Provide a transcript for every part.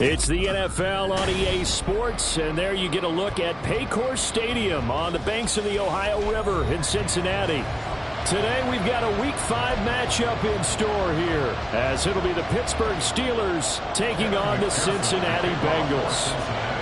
It's the NFL on EA Sports, and there you get a look at Paycor Stadium on the banks of the Ohio River in Cincinnati. Today we've got a Week 5 matchup in store here, as it'll be the Pittsburgh Steelers taking on the Cincinnati Bengals.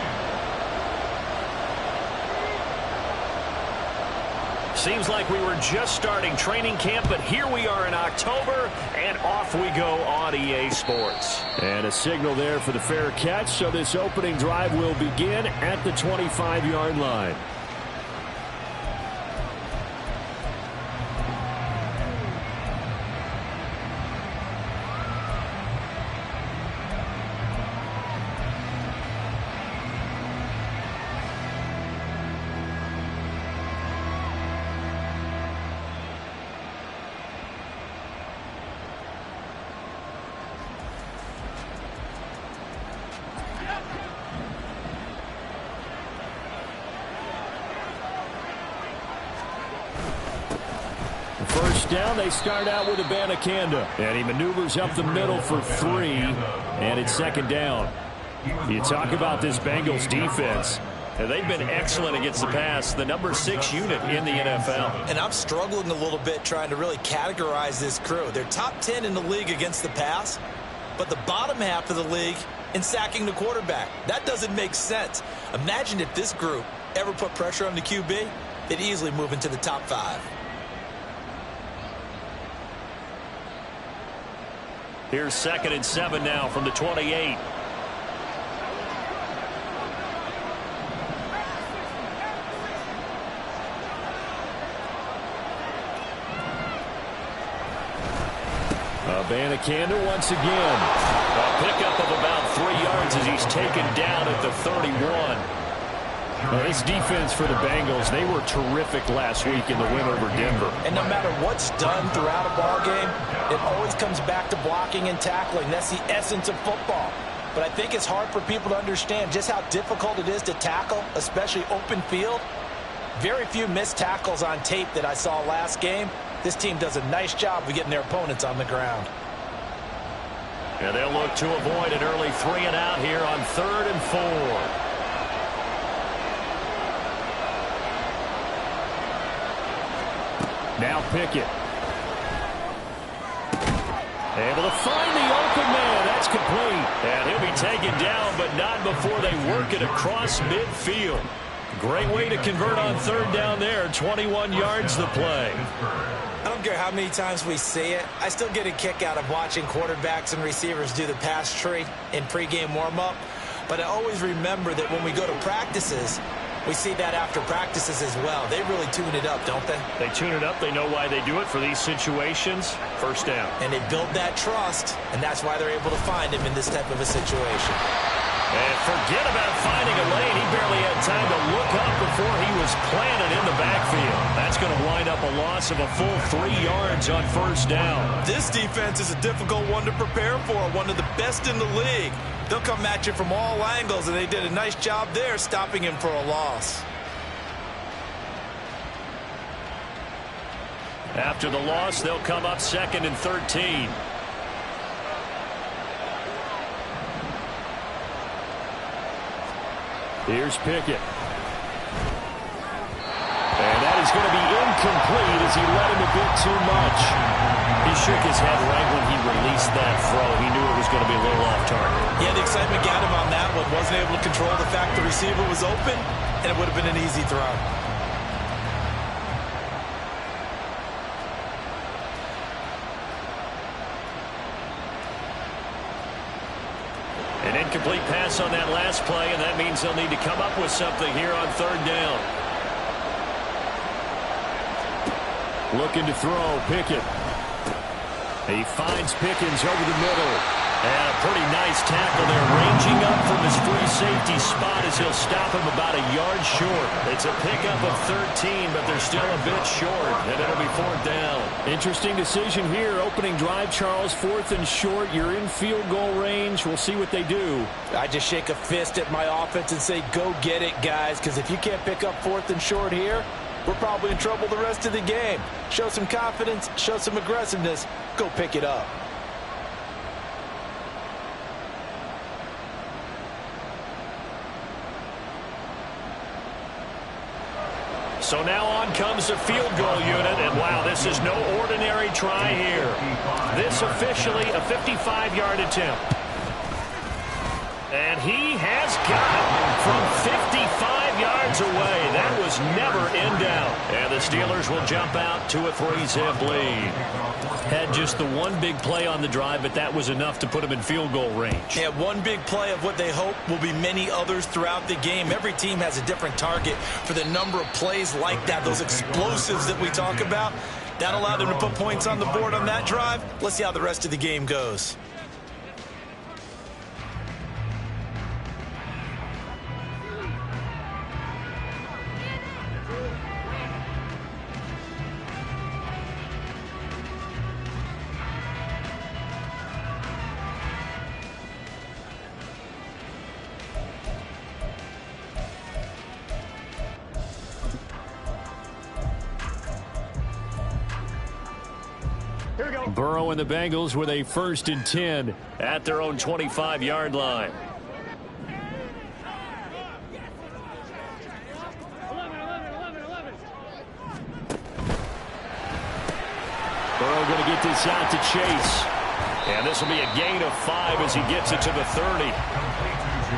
Seems like we were just starting training camp, but here we are in October, and off we go on EA Sports. And a signal there for the fair catch, so this opening drive will begin at the 25-yard line. First down, they start out with Abanikanda, and he maneuvers up the middle for 3, and it's second down. You talk about this Bengals defense. They've been excellent against the pass, the number 6 unit in the NFL. And I'm struggling a little bit trying to really categorize this crew. They're top 10 in the league against the pass, but the bottom half of the league in sacking the quarterback. That doesn't make sense. Imagine if this group ever put pressure on the QB, they'd easily move into the top 5. Here's 2nd and 7 now from the 28. Abanikanda once again. A pickup of about 3 yards as he's taken down at the 31. Well, this defense for the Bengals, they were terrific last week in the win over Denver. And no matter what's done throughout a ball game, it always comes back to blocking and tackling. That's the essence of football. But I think it's hard for people to understand just how difficult it is to tackle, especially open field. Very few missed tackles on tape that I saw last game. This team does a nice job of getting their opponents on the ground. And they'll look to avoid an early 3 and out here on 3rd and 4. Now Pickett. Able to find the open man. That's complete. And he'll be taken down, but not before they work it across midfield. Great way to convert on 3rd down there. 21 yards the play. I don't care how many times we see it. I still get a kick out of watching quarterbacks and receivers do the pass tree in pregame warm-up. But I always remember that when we go to practices, we see that after practices as well. They really tune it up, don't they? They tune it up. They know why they do it for these situations. First down. And they build that trust, and that's why they're able to find him in this type of a situation. And forget about finding a lane. He barely had time to look up before he was planted in the backfield. That's going to wind up a loss of a full 3 yards on first down. This defense is a difficult one to prepare for, one of the best in the league. They'll come at you from all angles, and they did a nice job there stopping him for a loss. After the loss, they'll come up 2nd and 13. Here's Pickett. And that is going to be incomplete as he let him a bit too much. He shook his head right when he released that throw. He knew it was going to be a little off target. Yeah, the excitement got him on that one. Wasn't able to control the fact the receiver was open, and it would have been an easy throw. An incomplete pass on that last play, and that means they'll need to come up with something here on 3rd down. Looking to throw, Pickett. He finds Pickens over the middle. And a pretty nice tackle there, ranging up from his free safety spot as he'll stop him about a yard short. It's a pickup of 13, but they're still a bit short, and it'll be 4th down. Interesting decision here. Opening drive, Charles, 4th and short. You're in field goal range. We'll see what they do. I just shake a fist at my offense and say, go get it, guys, because if you can't pick up 4th and short here, we're probably in trouble the rest of the game. Show some confidence, show some aggressiveness, go pick it up. So now on comes the field goal unit, and wow, this is no ordinary try here. This officially a 55-yard attempt. And he has got it from 55 yards away. That was never in doubt. And the Steelers will jump out to a 3-zip lead. Had just the one big play on the drive, but that was enough to put them in field goal range. Yeah, one big play of what they hope will be many others throughout the game. Every team has a different target for the number of plays like that, those explosives that we talk about. That allowed them to put points on the board on that drive. Let's see how the rest of the game goes. Burrow and the Bengals with a 1st and 10 at their own 25-yard line. Burrow going to get this out to Chase. And this will be a gain of 5 as he gets it to the 30.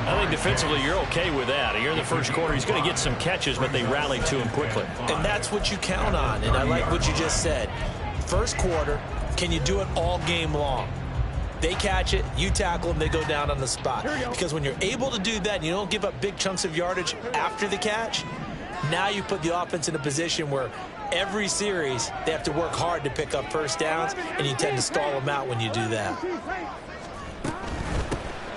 I think defensively you're okay with that. Here in the first quarter, he's going to get some catches, but they rallied to him quickly. And that's what you count on, and I like what you just said. First quarter, can you do it all game long? They catch it, you tackle them, they go down on the spot. Because when you're able to do that and you don't give up big chunks of yardage after the catch, now you put the offense in a position where every series they have to work hard to pick up first downs, and you tend to stall them out when you do that.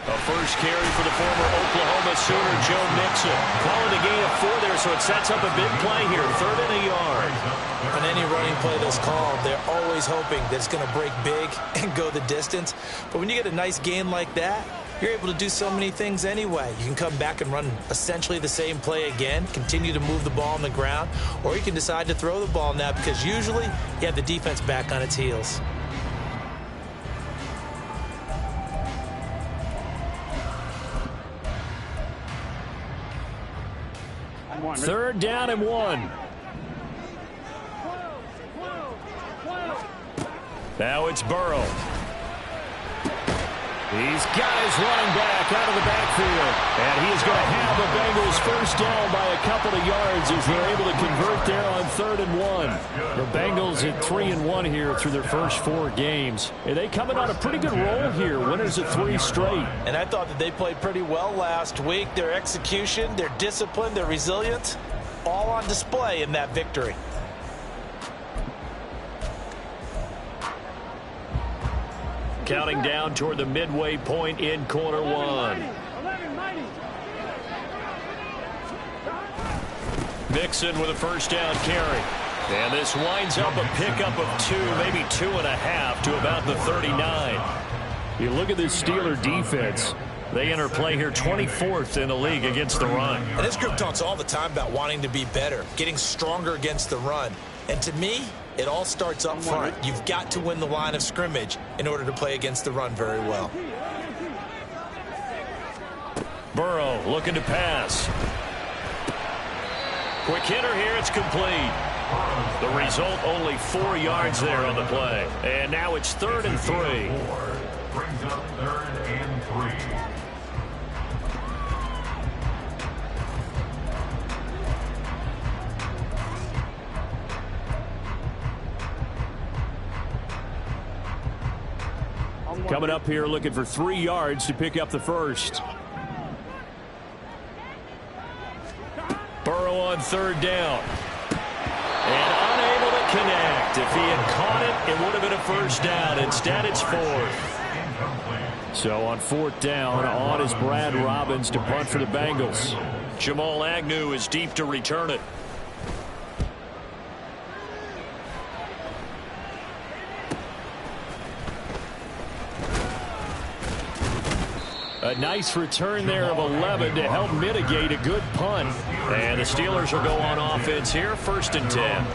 A first carry for the former Oklahoma Sooner, Joe Mixon. Calling a gain of 4 there, so it sets up a big play here. 3rd and a yard. On any running play that's called, they're always hoping that it's going to break big and go the distance. But when you get a nice gain like that, you're able to do so many things anyway. You can come back and run essentially the same play again, continue to move the ball on the ground, or you can decide to throw the ball now because usually you have the defense back on its heels. Third down and 1. Now it's Burrow. He's got his running back out of the backfield. And he's going to have the Bengals first down by a couple of yards as they're able to convert there on 3rd and 1. The Bengals at 3-1 here through their first 4 games. And they coming on a pretty good roll here. Winners of 3 straight. And I thought that they played pretty well last week. Their execution, their discipline, their resilience, all on display in that victory. Counting down toward the midway point in quarter 1. Mixon with a first down carry. And this winds up a pickup of 2, maybe 2.5 to about the 39. You look at this Steeler defense. They enter play here 24th in the league against the run. And this group talks all the time about wanting to be better, getting stronger against the run. And to me, it all starts up front. You've got to win the line of scrimmage in order to play against the run very well. Burrow looking to pass. Quick hitter here, it's complete. The result, only 4 yards there on the play. And now it's 3rd and 3. Brings up 3rd and 3. Coming up here looking for 3 yards to pick up the first. Burrow on 3rd down. And unable to connect. If he had caught it, it would have been a first down. Instead, it's 4th. So on 4th down, on is Brad Robbins to punt for the Bengals. Jamal Agnew is deep to return it. A nice return there of 11 to help mitigate a good punt. And the Steelers will go on offense here, 1st and 10.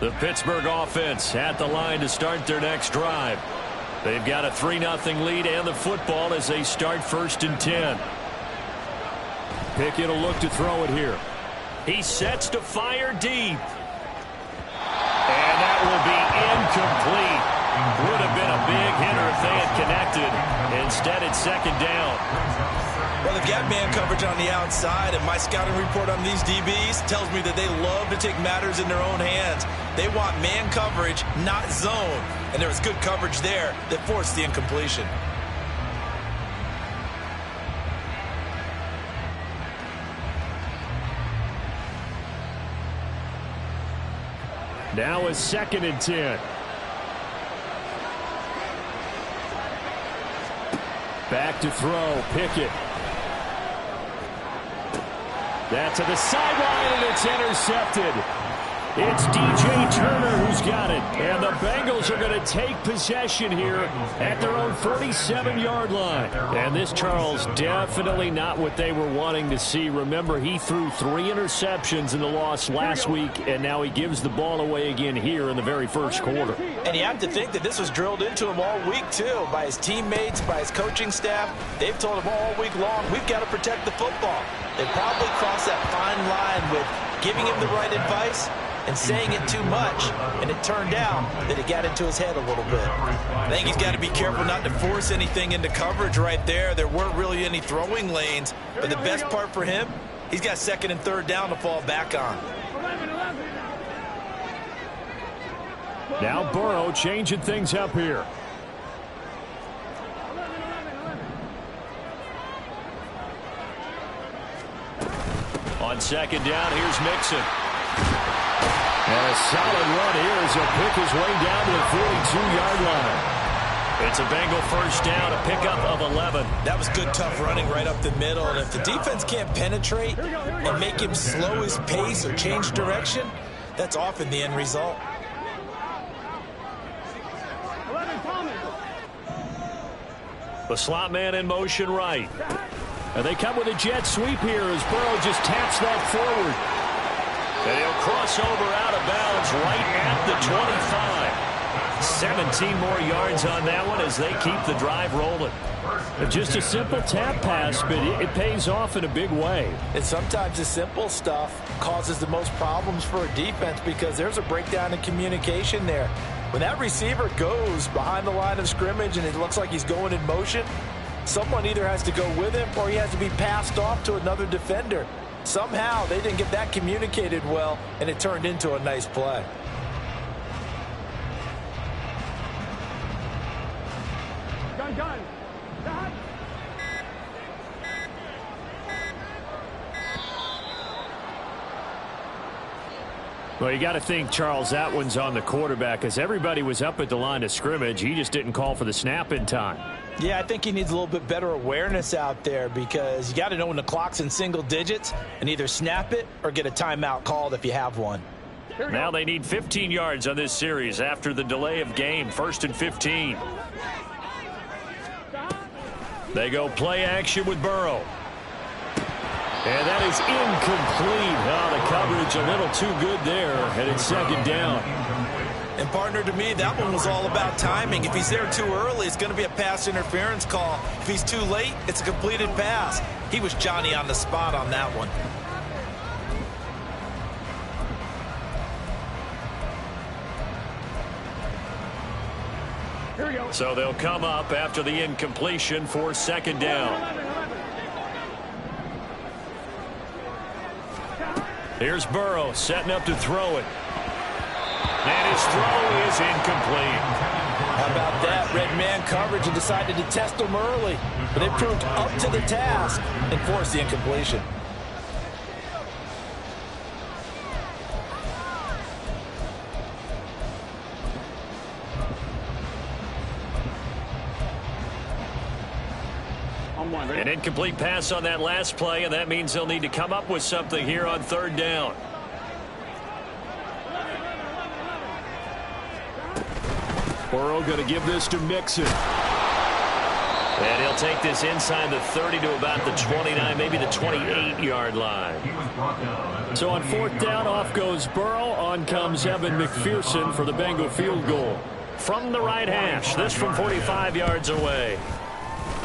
The Pittsburgh offense at the line to start their next drive. They've got a 3-0 lead and the football as they start 1st and 10. Pickett will look to throw it here. He sets to fire deep. And that will be incomplete. Would have been a big hitter if they had connected. Instead, it's 2nd down. Well, they've got man coverage on the outside, and my scouting report on these DBs tells me that they love to take matters in their own hands. They want man coverage, not zone. And there was good coverage there that forced the incompletion. Now is 2nd and 10. Back to throw, Pickett. That's to the sideline, and it's intercepted. It's DJ Turner who's got it. And the Bengals are going to take possession here at their own 47-yard line. And this, Charles, definitely not what they were wanting to see. Remember, he threw 3 interceptions in the loss last week, and now he gives the ball away again here in the very first quarter. And you have to think that this was drilled into him all week, too, by his teammates, by his coaching staff. They've told him all week long, we've got to protect the football. They probably crossed that fine line with giving him the right advice and saying it too much, and it turned out that it got into his head a little bit. I think he's got to be careful not to force anything into coverage right there. There weren't really any throwing lanes, but the best part for him, he's got 2nd and 3rd down to fall back on. Now Burrow changing things up here. On 2nd down, here's Mixon. And a solid run here as he'll pick his way down to the 42-yard line. It's a Bengal 1st down, a pickup of 11. That was good, tough running right up the middle. And if the defense can't penetrate and make him slow his pace or change direction, that's often the end result. The slot man in motion right. And they come with a jet sweep here as Burrow just taps that forward. And he'll cross over out of bounds right at the 25. 17 more yards on that one as they keep the drive rolling. Just a simple tap pass, but it pays off in a big way. And sometimes the simple stuff causes the most problems for a defense because there's a breakdown in communication there. When that receiver goes behind the line of scrimmage and it looks like he's going in motion, someone either has to go with him or he has to be passed off to another defender. Somehow they didn't get that communicated well, and it turned into a nice play. Well, you got to think, Charles, that one's on the quarterback as everybody was up at the line of scrimmage. He just didn't call for the snap in time. Yeah, I think he needs a little bit better awareness out there because you got to know when the clock's in single digits and either snap it or get a timeout called if you have one. Now they need 15 yards on this series after the delay of game. 1st and 15. They go play action with Burrow. And that is incomplete. Oh, the coverage a little too good there, and it's 2nd down. And, partner, to me, that one was all about timing. If he's there too early, it's going to be a pass interference call. If he's too late, it's a completed pass. He was Johnny on the spot on that one. Here we go. So they'll come up after the incompletion for 2nd down. Here's Burrow setting up to throw it. And his throw is incomplete. How about that? Red man coverage and decided to test him early. But they proved up to the task and forced the incompletion. An incomplete pass on that last play, and that means they'll need to come up with something here on 3rd down. Burrow going to give this to Mixon. And he'll take this inside the 30 to about the 29, maybe the 28-yard line. So on fourth down, off goes Burrow. On comes Evan McPherson for the Bengal field goal. From the right hash, this from 45 yards away.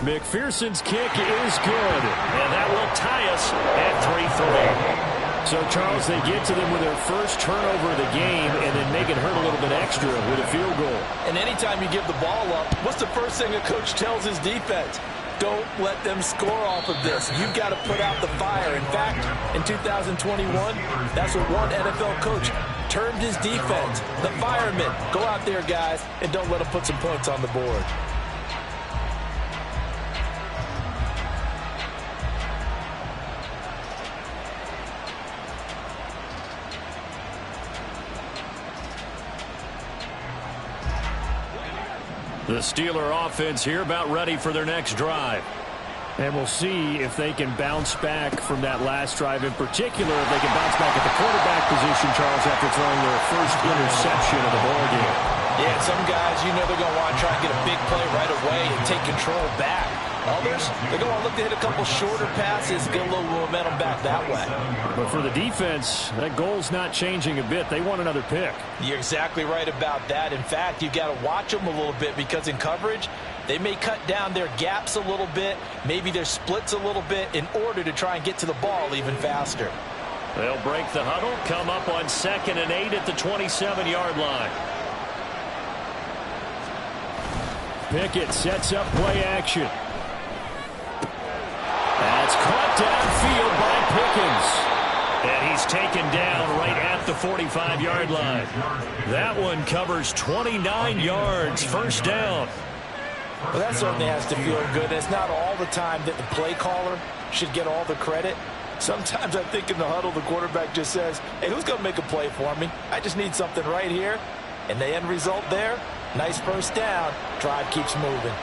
McPherson's kick is good. And that will tie us at 3-3. So, Charles, they get to them with their first turnover of the game and then make it hurt a little bit extra with a field goal. And anytime you give the ball up, what's the first thing a coach tells his defense? Don't let them score off of this. You've got to put out the fire. In fact, in 2021, that's what one NFL coach termed his defense, the firemen. Go out there, guys, and don't let them put some points on the board. The Steeler offense here about ready for their next drive. And we'll see if they can bounce back from that last drive, in particular if they can bounce back at the quarterback position, Charles, after throwing their first interception of the ballgame. Yeah, some guys, you know they're going to want to try and get a big play right away and take control back. Others, they're going to look to hit a couple shorter passes, get a little momentum back that way. But for the defense, that goal's not changing a bit. They want another pick. You're exactly right about that. In fact, you've got to watch them a little bit because in coverage, they may cut down their gaps a little bit, maybe their splits a little bit in order to try and get to the ball even faster. They'll break the huddle, come up on 2nd and 8 at the 27-yard line. Pickett sets up play action. That's caught downfield by Pickens. And he's taken down right at the 45-yard line. That one covers 29 yards, first down. Well, that certainly has to feel good. And it's not all the time that the play caller should get all the credit. Sometimes I think in the huddle, the quarterback just says, hey, who's going to make a play for me? I just need something right here. And the end result there, nice first down. Drive keeps moving.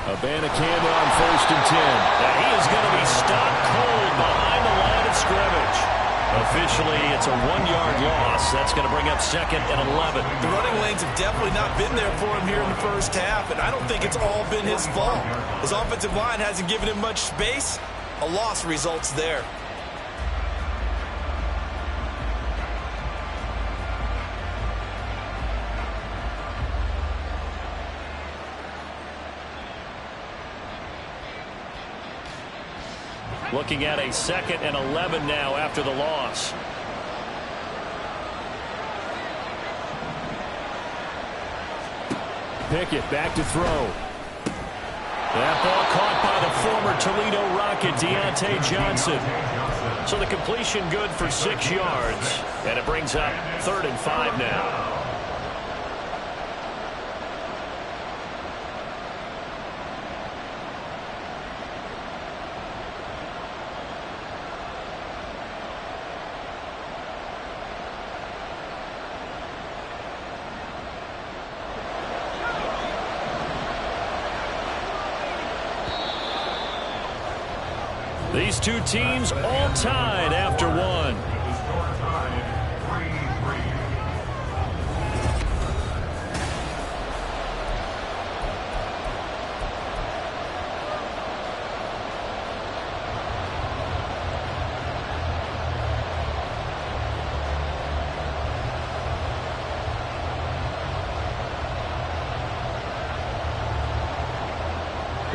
Abanikanda on 1st and 10. Now he is going to be stopped cold behind the line of scrimmage. Officially, it's a 1-yard loss. That's going to bring up 2nd and 11. The running lanes have definitely not been there for him here in the first half, and I don't think it's all been his fault. His offensive line hasn't given him much space. A loss results there. Looking at a 2nd and 11 now after the loss. Pickett back to throw. That ball caught by the former Toledo Rocket, Deontay Johnson. So the completion good for 6 yards. And it brings up 3rd and 5 now. These two teams all tied after one.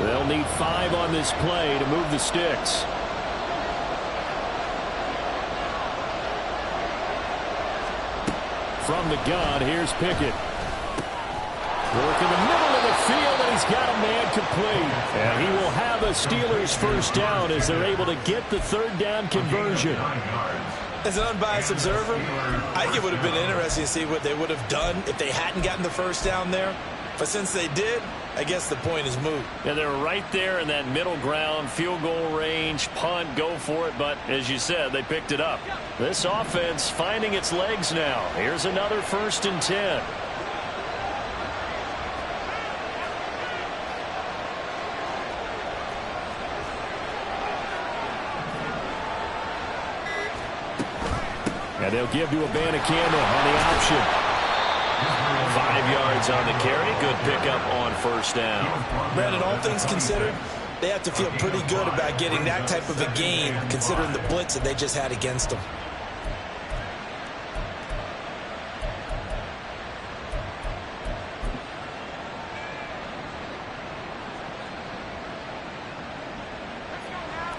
They'll need 5 on this play to move the sticks. From the gun, here's Pickett. Work in the middle of the field, and he's got a man complete. And he will have a Steelers first down as they're able to get the 3rd down conversion. As an unbiased observer, I think it would have been interesting to see what they would have done if they hadn't gotten the first down there. But since they did, I guess the point is moot. Yeah, they're right there in that middle ground, field goal range, punt, go for it. But as you said, they picked it up. This offense finding its legs now. Here's another 1st and 10. And they'll give to Abanikanda on the option. 5 5 yards on the carry. Good pickup on first down. Brandon, all things considered, they have to feel pretty good about getting that type of a gain considering the blitz that they just had against them.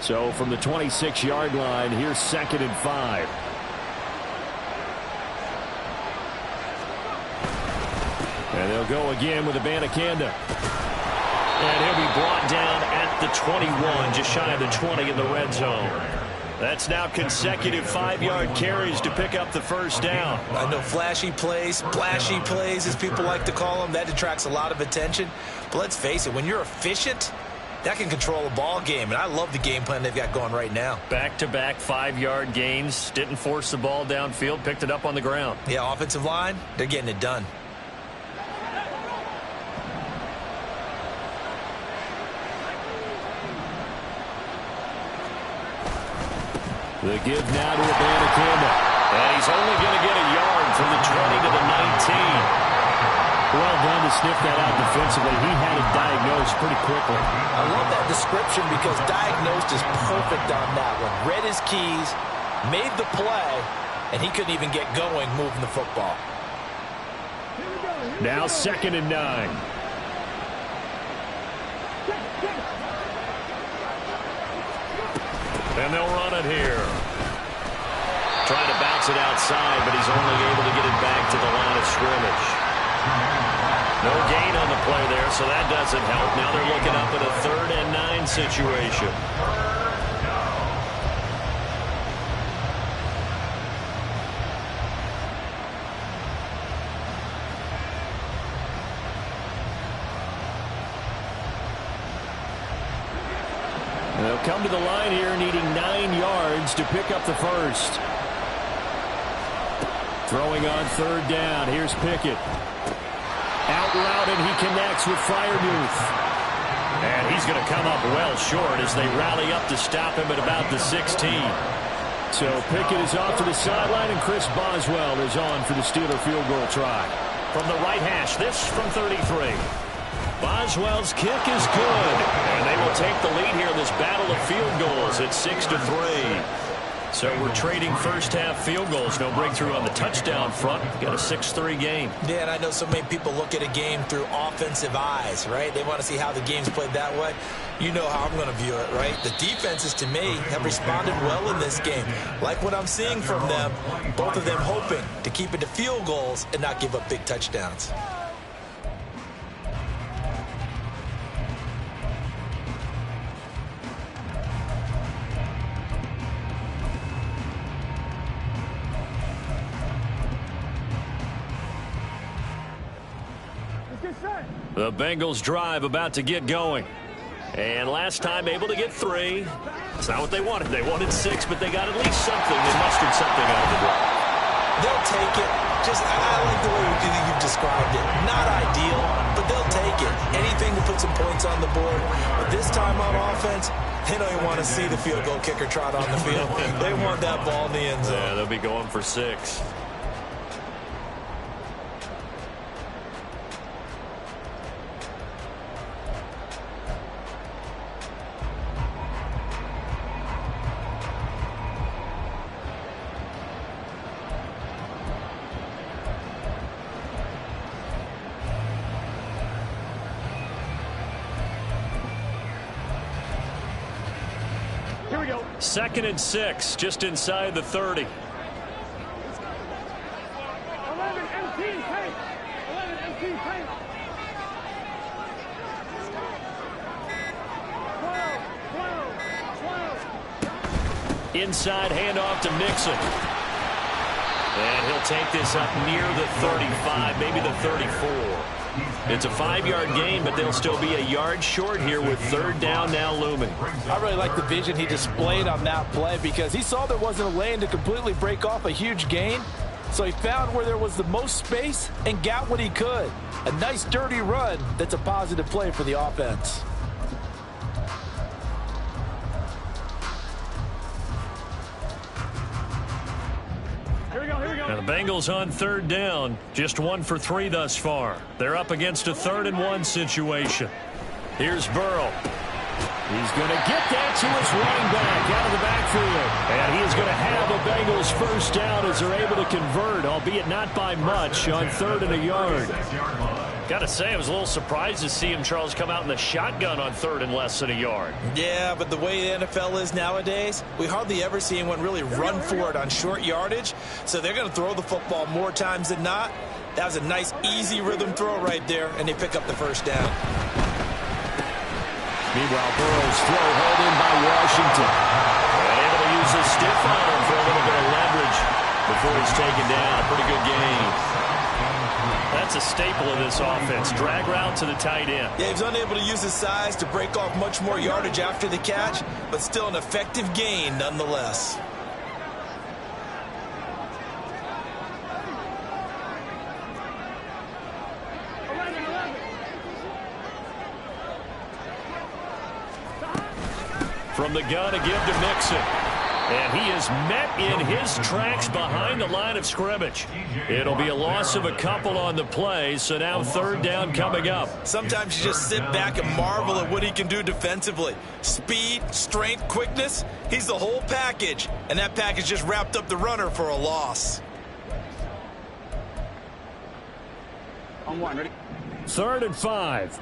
So from the 26-yard line, here's 2nd and 5. And they'll go again with Abanikanda. And he'll be brought down at the 21, just shy of the 20 in the red zone. That's now consecutive 5-yard carries to pick up the first down. I know flashy plays, splashy plays, as people like to call them, that attracts a lot of attention. But let's face it, when you're efficient, that can control a ball game, and I love the game plan they've got going right now. Back-to-back 5-yard gains, didn't force the ball downfield, picked it up on the ground. Yeah, offensive line, they're getting it done. The give now to Abanikanda. And he's only going to get a yard from the 20 to the 19. Well done to sniff that out defensively. He had it diagnosed pretty quickly. I love that description because diagnosed is perfect on that one. Read his keys, made the play, and he couldn't even get going moving the football. Now 2nd and 9. And they'll run it here. Trying to bounce it outside, but he's only able to get it back to the line of scrimmage. No gain on the play there, so that doesn't help. Now they're looking up at a 3rd and 9 situation. They'll come to the line here needing 9 yards to pick up the first. Throwing on 3rd down. Here's Pickett. Out route, and he connects with Freiermuth. And he's going to come up well short as they rally up to stop him at about the 16. So Pickett is off to the sideline, and Chris Boswell is on for the Steeler field goal try. From the right hash, this from 33. Boswell's kick is good, and they will take the lead here in this battle of field goals at 6-3. So we're trading first-half field goals. No breakthrough on the touchdown front. Got a 6-3 game. Yeah, and I know so many people look at a game through offensive eyes, right? They want to see how the game's played that way. You know how I'm going to view it, right? The defenses, to me, have responded well in this game. Like what I'm seeing from them, both of them hoping to keep it to field goals and not give up big touchdowns. The Bengals drive about to get going. And last time able to get 3. It's not what they wanted. They wanted 6, but they got at least something. They mustered something out of the drive. They'll take it. I like the way you've described it. Not ideal, but they'll take it. Anything to put some points on the board. But this time on offense, they don't even want to see the field goal kicker trot on the field. They want that ball in the end zone. Yeah, they'll be going for 6. Here we go. 2nd and 6, just inside the 30. 11 empty paint. 11 empty paint. 12. Inside handoff to Mixon. And he'll take this up near the 35, maybe the 34. It's a 5-yard gain, but they'll still be a yard short here with 3rd down now looming. I really like the vision he displayed on that play because he saw there wasn't a lane to completely break off a huge gain. So he found where there was the most space and got what he could. A nice dirty run that's a positive play for the offense. Here we go. Here we go. Now the Bengals on third down, just 1 for 3 thus far. They're up against a 3rd and 1 situation. Here's Burrow. He's going to get that to his running back out of the backfield. And he is going to have a Bengals first down as they're able to convert, albeit not by much, on 3rd and a yard. Got to say, I was a little surprised to see him, Charles, come out in the shotgun on 3rd and less than a yard. Yeah, but the way the NFL is nowadays, we hardly ever see anyone really run for it on short yardage. So they're going to throw the football more times than not. That was a nice, easy rhythm throw right there, and they pick up the first down. Meanwhile, Burrow's throw held in by Washington. And able to use his stiff arm for a little bit of leverage before he's taken down. A pretty good game. That's a staple of this offense. Drag route to the tight end. Yeah, he was unable to use his size to break off much more yardage after the catch, but still an effective gain nonetheless. From the gun, a give to Mixon. And he is met in his tracks behind the line of scrimmage. It'll be a loss of a couple on the play, so now 3rd down coming up. Sometimes you just sit back and marvel at what he can do defensively. Speed, strength, quickness, he's the whole package. And that package just wrapped up the runner for a loss. On 1, ready? 3rd and 5.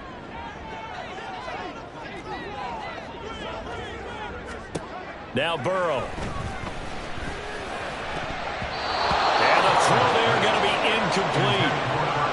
Now Burrow. And a throw there going to be incomplete.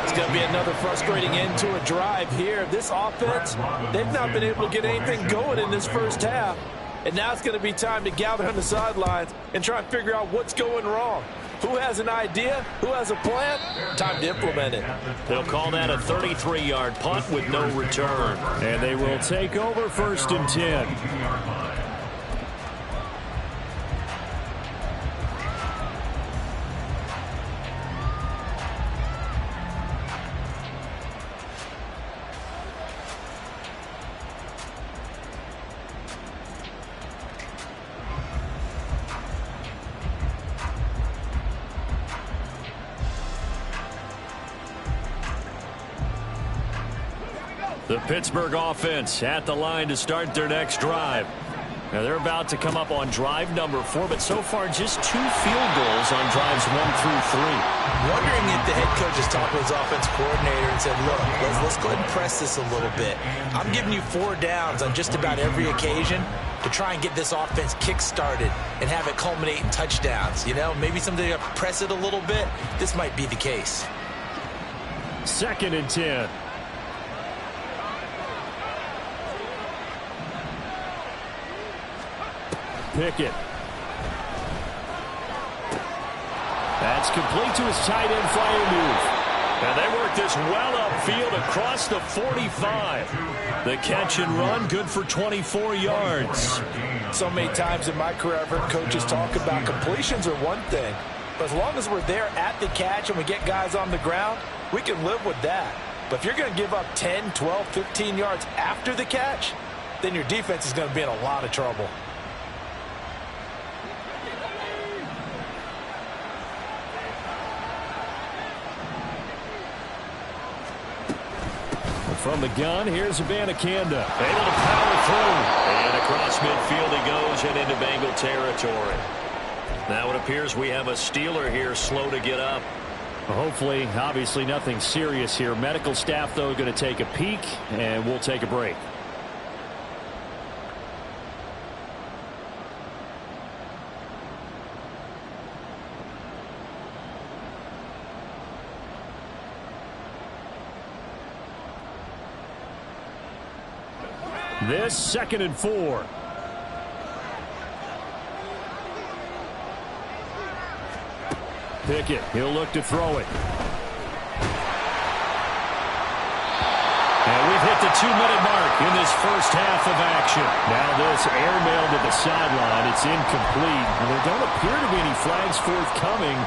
It's going to be another frustrating end to a drive here. This offense, they've not been able to get anything going in this first half. And now it's going to be time to gather on the sidelines and try and figure out what's going wrong. Who has an idea? Who has a plan? Time to implement it. They'll call that a 33-yard punt with no return. And they will take over 1st and 10. The Pittsburgh offense at the line to start their next drive. Now they're about to come up on drive number 4, but so far just 2 field goals on drives 1 through 3. Wondering if the head coach has talked to his offense coordinator and said, look, let's go ahead and press this a little bit. I'm giving you 4 downs on just about every occasion to try and get this offense kick-started and have it culminate in touchdowns. You know, maybe someday you press it a little bit. This might be the case. 2nd and 10. Pickett. That's complete to his tight end flyer move. And they work this well upfield across the 45. The catch and run, good for 24 yards. So many times in my career, I've heard coaches talk about completions are one thing. But as long as we're there at the catch and we get guys on the ground, we can live with that. But if you're going to give up 10, 12, 15 yards after the catch, then your defense is going to be in a lot of trouble. From the gun, here's Abanikanda. Able to power through. And across midfield he goes and into Bengal territory. Now it appears we have a Steeler here slow to get up. Hopefully, obviously nothing serious here. Medical staff, though, going to take a peek, and we'll take a break. This 2nd and 4. Pickett, he'll look to throw it. And we've hit the 2-minute mark in this first half of action. Now this airmail to the sideline. It's incomplete. And there don't appear to be any flags forthcoming.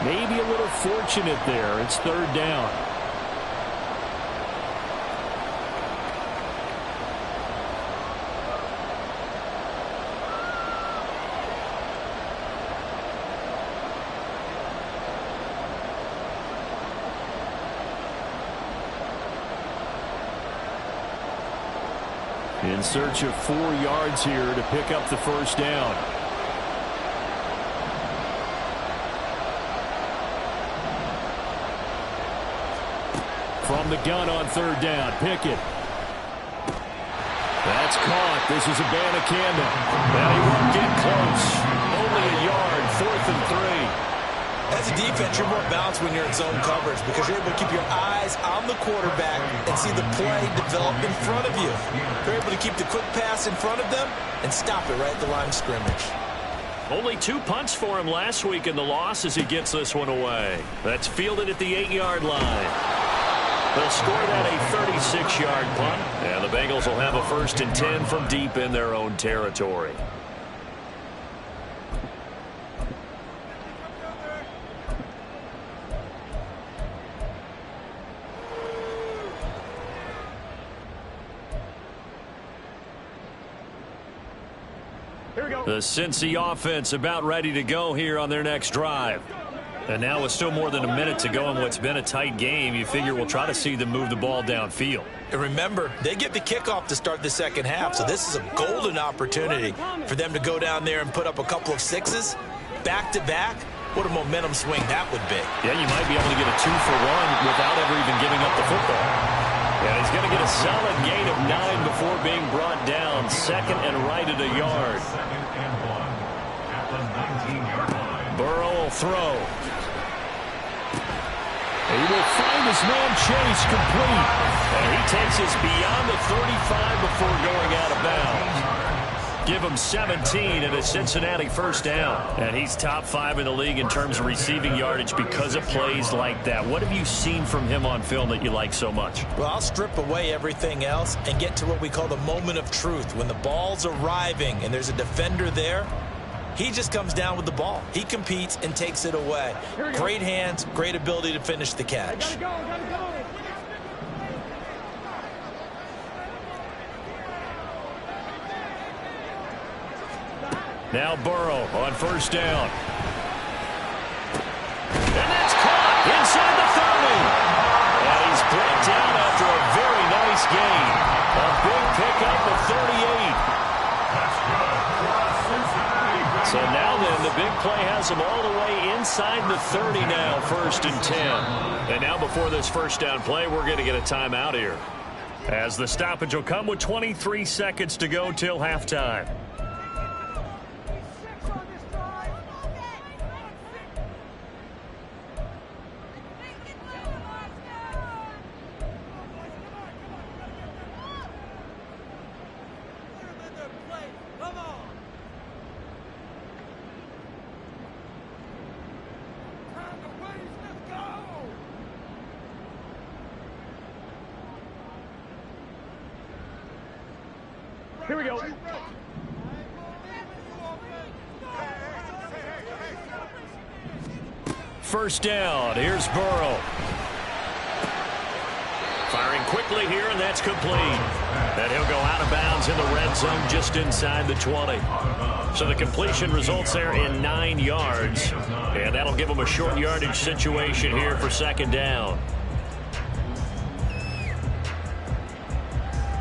Maybe a little fortunate there. It's 3rd down. In search of 4 yards here to pick up the first down. From the gun on 3rd down, Pickett. That's caught. This is Abanikanda. And he won't get close. Only a yard, 4th and 3. As a defense, you're more balanced when you're in zone coverage because you're able to keep your eyes on the quarterback and see the play develop in front of you. You're able to keep the quick pass in front of them and stop it right at the line of scrimmage. Only 2 punts for him last week in the loss as he gets this one away. That's fielded at the 8-yard line. They'll score that a 36-yard punt, and the Bengals will have a 1st and 10 from deep in their own territory. The Cincy offense about ready to go here on their next drive. And now with still more than a minute to go in what's been a tight game, you figure we'll try to see them move the ball downfield. And remember, they get the kickoff to start the second half, so this is a golden opportunity for them to go down there and put up a couple of 6s back-to-back. What a momentum swing that would be. Yeah, you might be able to get a 2-for-1 without ever even giving up the football. And he's going to get a solid gain of 9 before being brought down. 2nd and right at a yard. Burrow will throw. He will find his man Chase complete. And he takes us beyond the 35 before going out of bounds. Give him 17 and a Cincinnati 1st down. And he's top 5 in the league in terms of receiving yardage because of plays like that. What have you seen from him on film that you like so much? Well, I'll strip away everything else and get to what we call the moment of truth. When the ball's arriving and there's a defender there, he just comes down with the ball. He competes and takes it away. Great hands, great ability to finish the catch. Now Burrow on 1st down. And that's caught inside the 30. And he's brought down after a very nice gain. A big pickup of 38. So now then, the big play has him all the way inside the 30 now, 1st and 10. And now before this 1st down play, we're going to get a timeout here, as the stoppage will come with 23 seconds to go till halftime. Here we go. First down. Here's Burrow. Firing quickly here, and that's complete. And he'll go out of bounds in the red zone just inside the 20. So the completion results there in 9 yards. And that'll give him a short yardage situation here for 2nd down.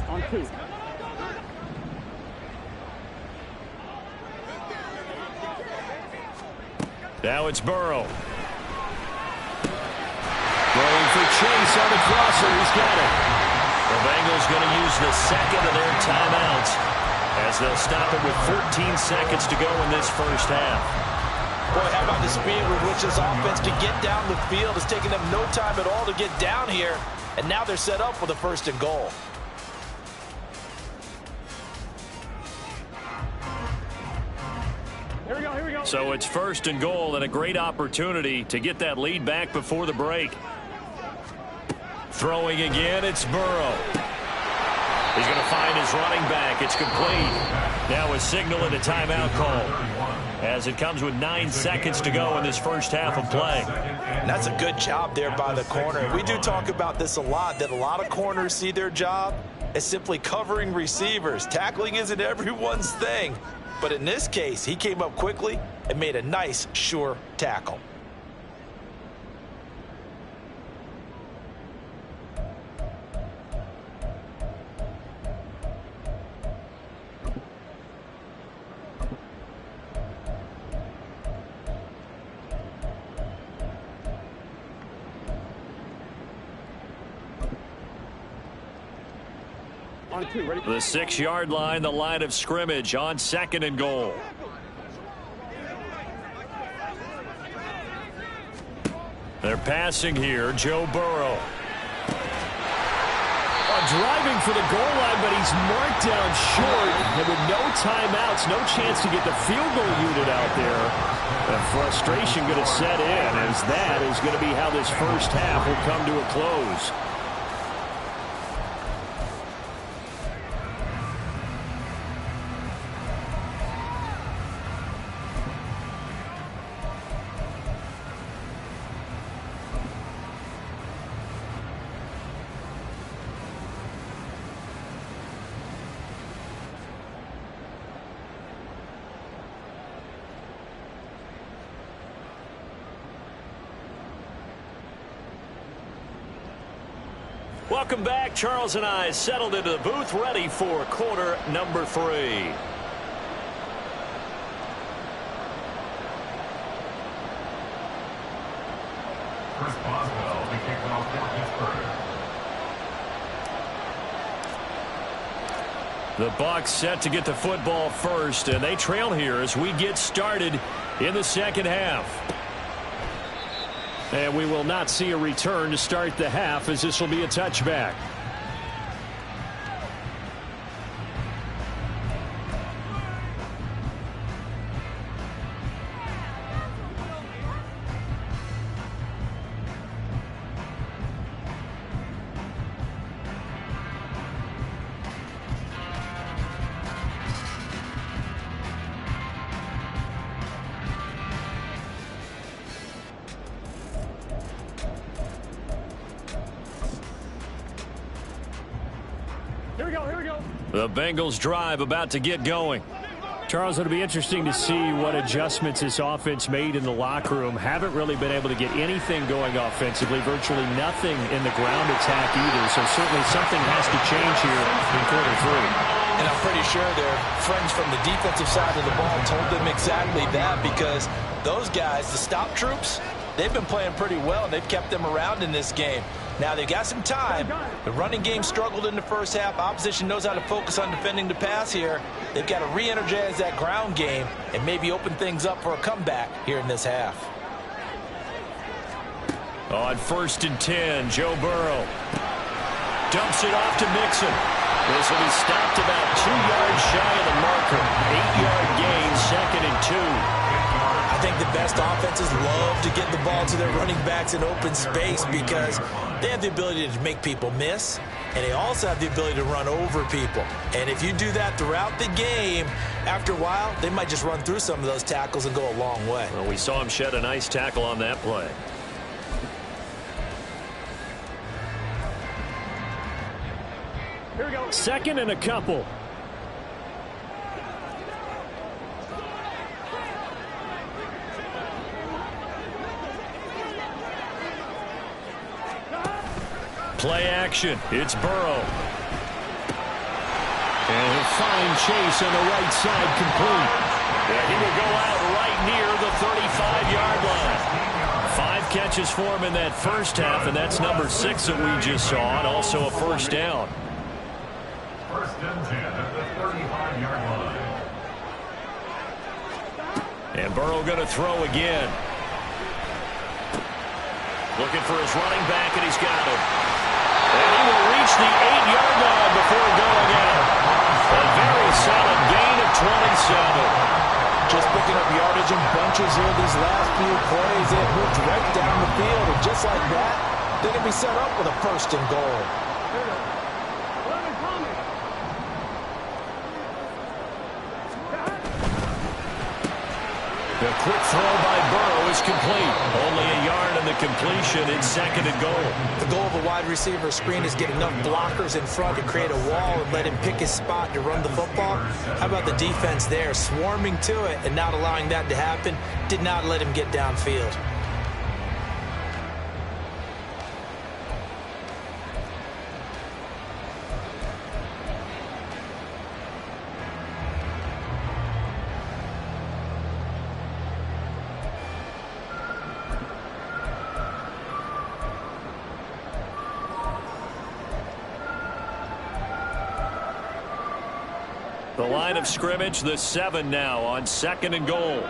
On 2. Now it's Burrow. Going for Chase on the crosser. He's got it. The Bengals going to use the 2nd of their timeouts as they'll stop it with 14 seconds to go in this 1st half. Boy, how about the speed with which this offense can get down the field? It's taking them no time at all to get down here, and now they're set up with a 1st and goal. Here we go. So it's 1st and goal and a great opportunity to get that lead back before the break. Throwing again, it's Burrow. He's going to find his running back. It's complete. Now a signal and a timeout call, as it comes with 9 seconds to go in this 1st half of play. And that's a good job there by the corner. We do talk about this a lot, that a lot of corners see their job as simply covering receivers. Tackling isn't everyone's thing. But in this case, he came up quickly and made a nice, sure tackle. On 2, ready? The 6-yard line, the line of scrimmage on 2nd and goal. They're passing here. Joe Burrow. Driving for the goal line, but he's marked down short. And with no timeouts, no chance to get the field goal unit out there. The frustration going to set in, as that is going to be how this first half will come to a close. Welcome back. Charles and I settled into the booth, ready for quarter number 3. Chris Boswell, the kickoff for Pittsburgh. The Bucs set to get the football first, and they trail here as we get started in the second half. And we will not see a return to start the half, as this will be a touchback. The Bengals drive about to get going. Charles, it'll be interesting to see what adjustments this offense made in the locker room. Haven't really been able to get anything going offensively, virtually nothing in the ground attack either. So certainly something has to change here in quarter 3. And I'm pretty sure their friends from the defensive side of the ball told them exactly that, because those guys, the stop troops, they've been playing pretty well, and they've kept them around in this game. Now, they've got some time. The running game struggled in the first half. Opposition knows how to focus on defending the pass here. They've got to re-energize that ground game and maybe open things up for a comeback here in this half. On 1st and 10, Joe Burrow dumps it off to Mixon. This will be stopped about 2 yards shy of the marker. 8-yard gain, 2nd and 2. I think the best offenses love to get the ball to their running backs in open space because they have the ability to make people miss, and they also have the ability to run over people. And if you do that throughout the game, after a while, they might just run through some of those tackles and go a long way. Well, we saw him shed a nice tackle on that play. Here we go. 2nd and a couple. Play action. It's Burrow. And a fine chase on the right side, complete. Yeah, he will go out right near the 35-yard line. 5 catches for him in that first half, and that's number 6 that we just saw, and also a first down. 1st and 10 at the 35-yard line. And Burrow going to throw again. Looking for his running back, and he's got him. And he will reach the 8-yard line before going out. A very solid gain of 27. Just picking up yardage in bunches here these last few plays. They have moved right down the field, and just like that, they're going to be set up with a 1st and goal. The quick throw by Burrow is complete. Only a yard on the completion. It's 2nd and goal. The goal of a wide receiver screen is get enough blockers in front to create a wall and let him pick his spot to run the football. How about the defense there, swarming to it and not allowing that to happen? Did not let him get downfield. line of scrimmage, the 7 now on 2nd and goal.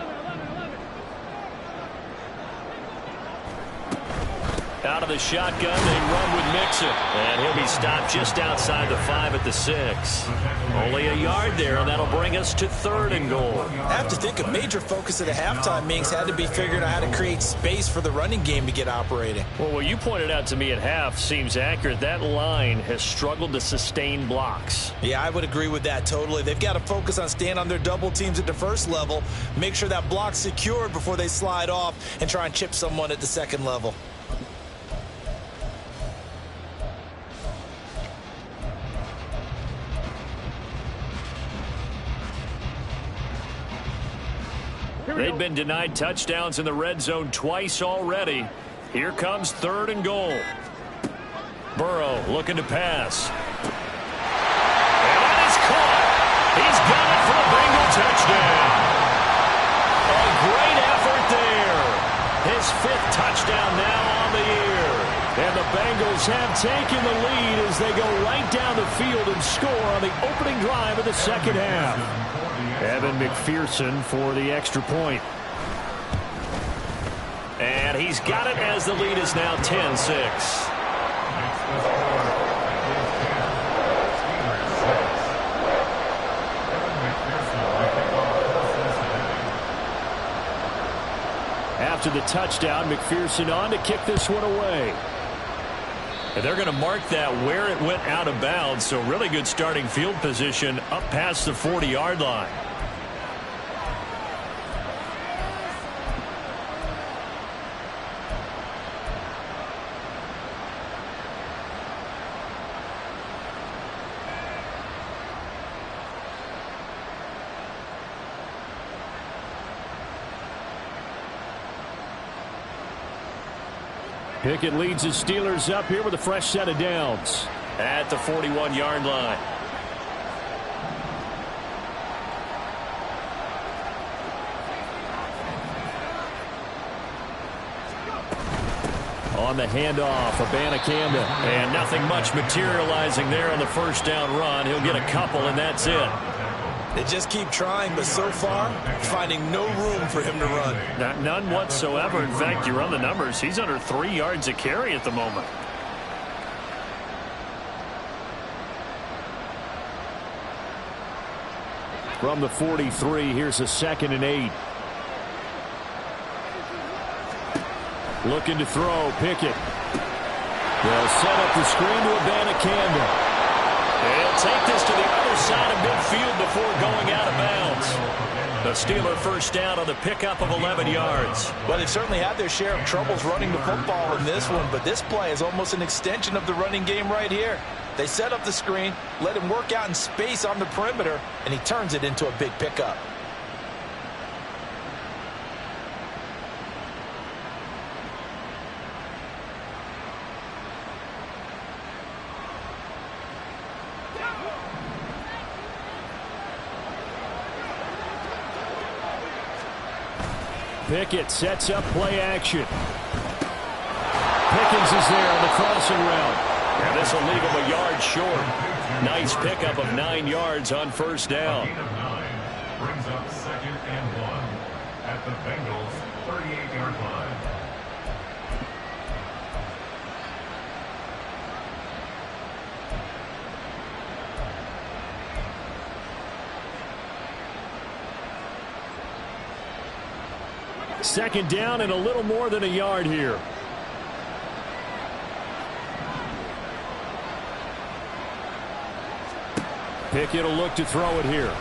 Out of the shotgun, they run with Mixon. And he'll be stopped just outside the 5 at the 6. Only a yard there, and that'll bring us to 3rd and goal. I have to think a major focus at the halftime meetings had to be figuring out how to create space for the running game to get operating. Well, what you pointed out to me at half seems accurate. That line has struggled to sustain blocks. Yeah, I would agree with that totally. They've got to focus on staying on their double teams at the first level, make sure that block's secured before they slide off and try and chip someone at the second level. They've been denied touchdowns in the red zone twice already. Here comes 3rd and goal. Burrow looking to pass. And that is caught. He's got it for a Bengal touchdown. A great effort there. His 5th touchdown now on the year. And the Bengals have taken the lead as they go right down the field and score on the opening drive of the second half. Evan McPherson for the extra point. And he's got it as the lead is now 10-6. After the touchdown, McPherson on to kick this one away. And they're going to mark that where it went out of bounds, so really good starting field position up past the 40-yard line. Pickett leads his Steelers up here with a fresh set of downs. At the 41-yard line. On the handoff, Abanikanda. And nothing much materializing there on the first down run. He'll get a couple, and that's it. They just keep trying, but so far, finding no room for him to run. None whatsoever. In fact, you run the numbers. He's under 3 yards a carry at the moment. From the 43, here's a 2nd and 8. Looking to throw, Pickett. They'll set up the screen to Abanikanda. They'll take this to the other side of midfield before going out of bounds. The Steeler first down on the pickup of 11 yards. Well, they've certainly had their share of troubles running the football in this one, but this play is almost an extension of the running game right here. They set up the screen, let him work out in space on the perimeter, and he turns it into a big pickup. Pickett sets up play action. Pickens is there on the crossing route. And this will leave him a yard short. Nice pickup of 9 yards on first down. Gain of 9 brings up 2nd and 1 at the Bengals' 38-yard line. Second down and a little more than a yard here. Pickett will look to throw it here. Oh,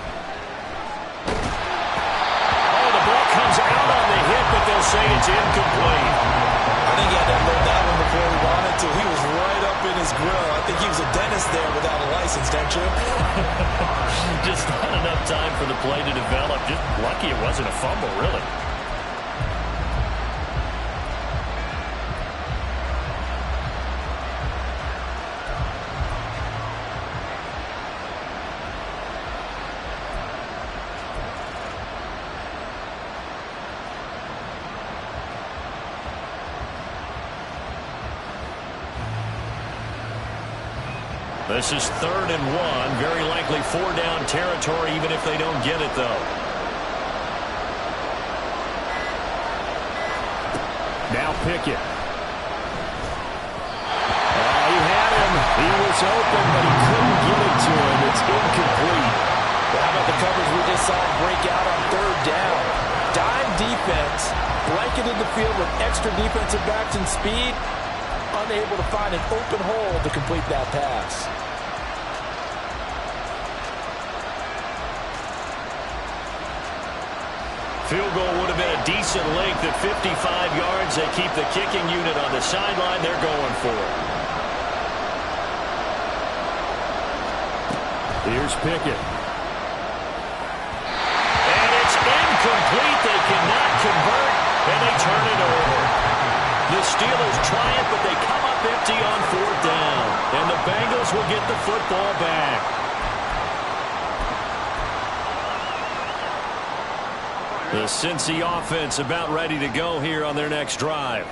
the ball comes out on the hit, but they'll say it's incomplete. I think he had to unload that one before he wanted to. He was right up in his grill. I think he was a dentist there without a license, don't you? Just not enough time for the play to develop. Just lucky it wasn't a fumble, really. This is 3rd and 1. Very likely 4-down territory, even if they don't get it, though. Now Pickett. He had him. He was open, but he couldn't get it to him. It's incomplete. Well, how about the coverage we just saw him break out on 3rd down? Dime defense, blanketed the field with extra defensive backs and speed, unable to find an open hole to complete that pass. Field goal would have been a decent length at 55 yards. They keep the kicking unit on the sideline. They're going for it. Here's Pickett. And it's incomplete. They cannot convert, and they turn it over. The Steelers try it, but they come up empty on 4th down. And the Bengals will get the football back. The Cincy offense about ready to go here on their next drive.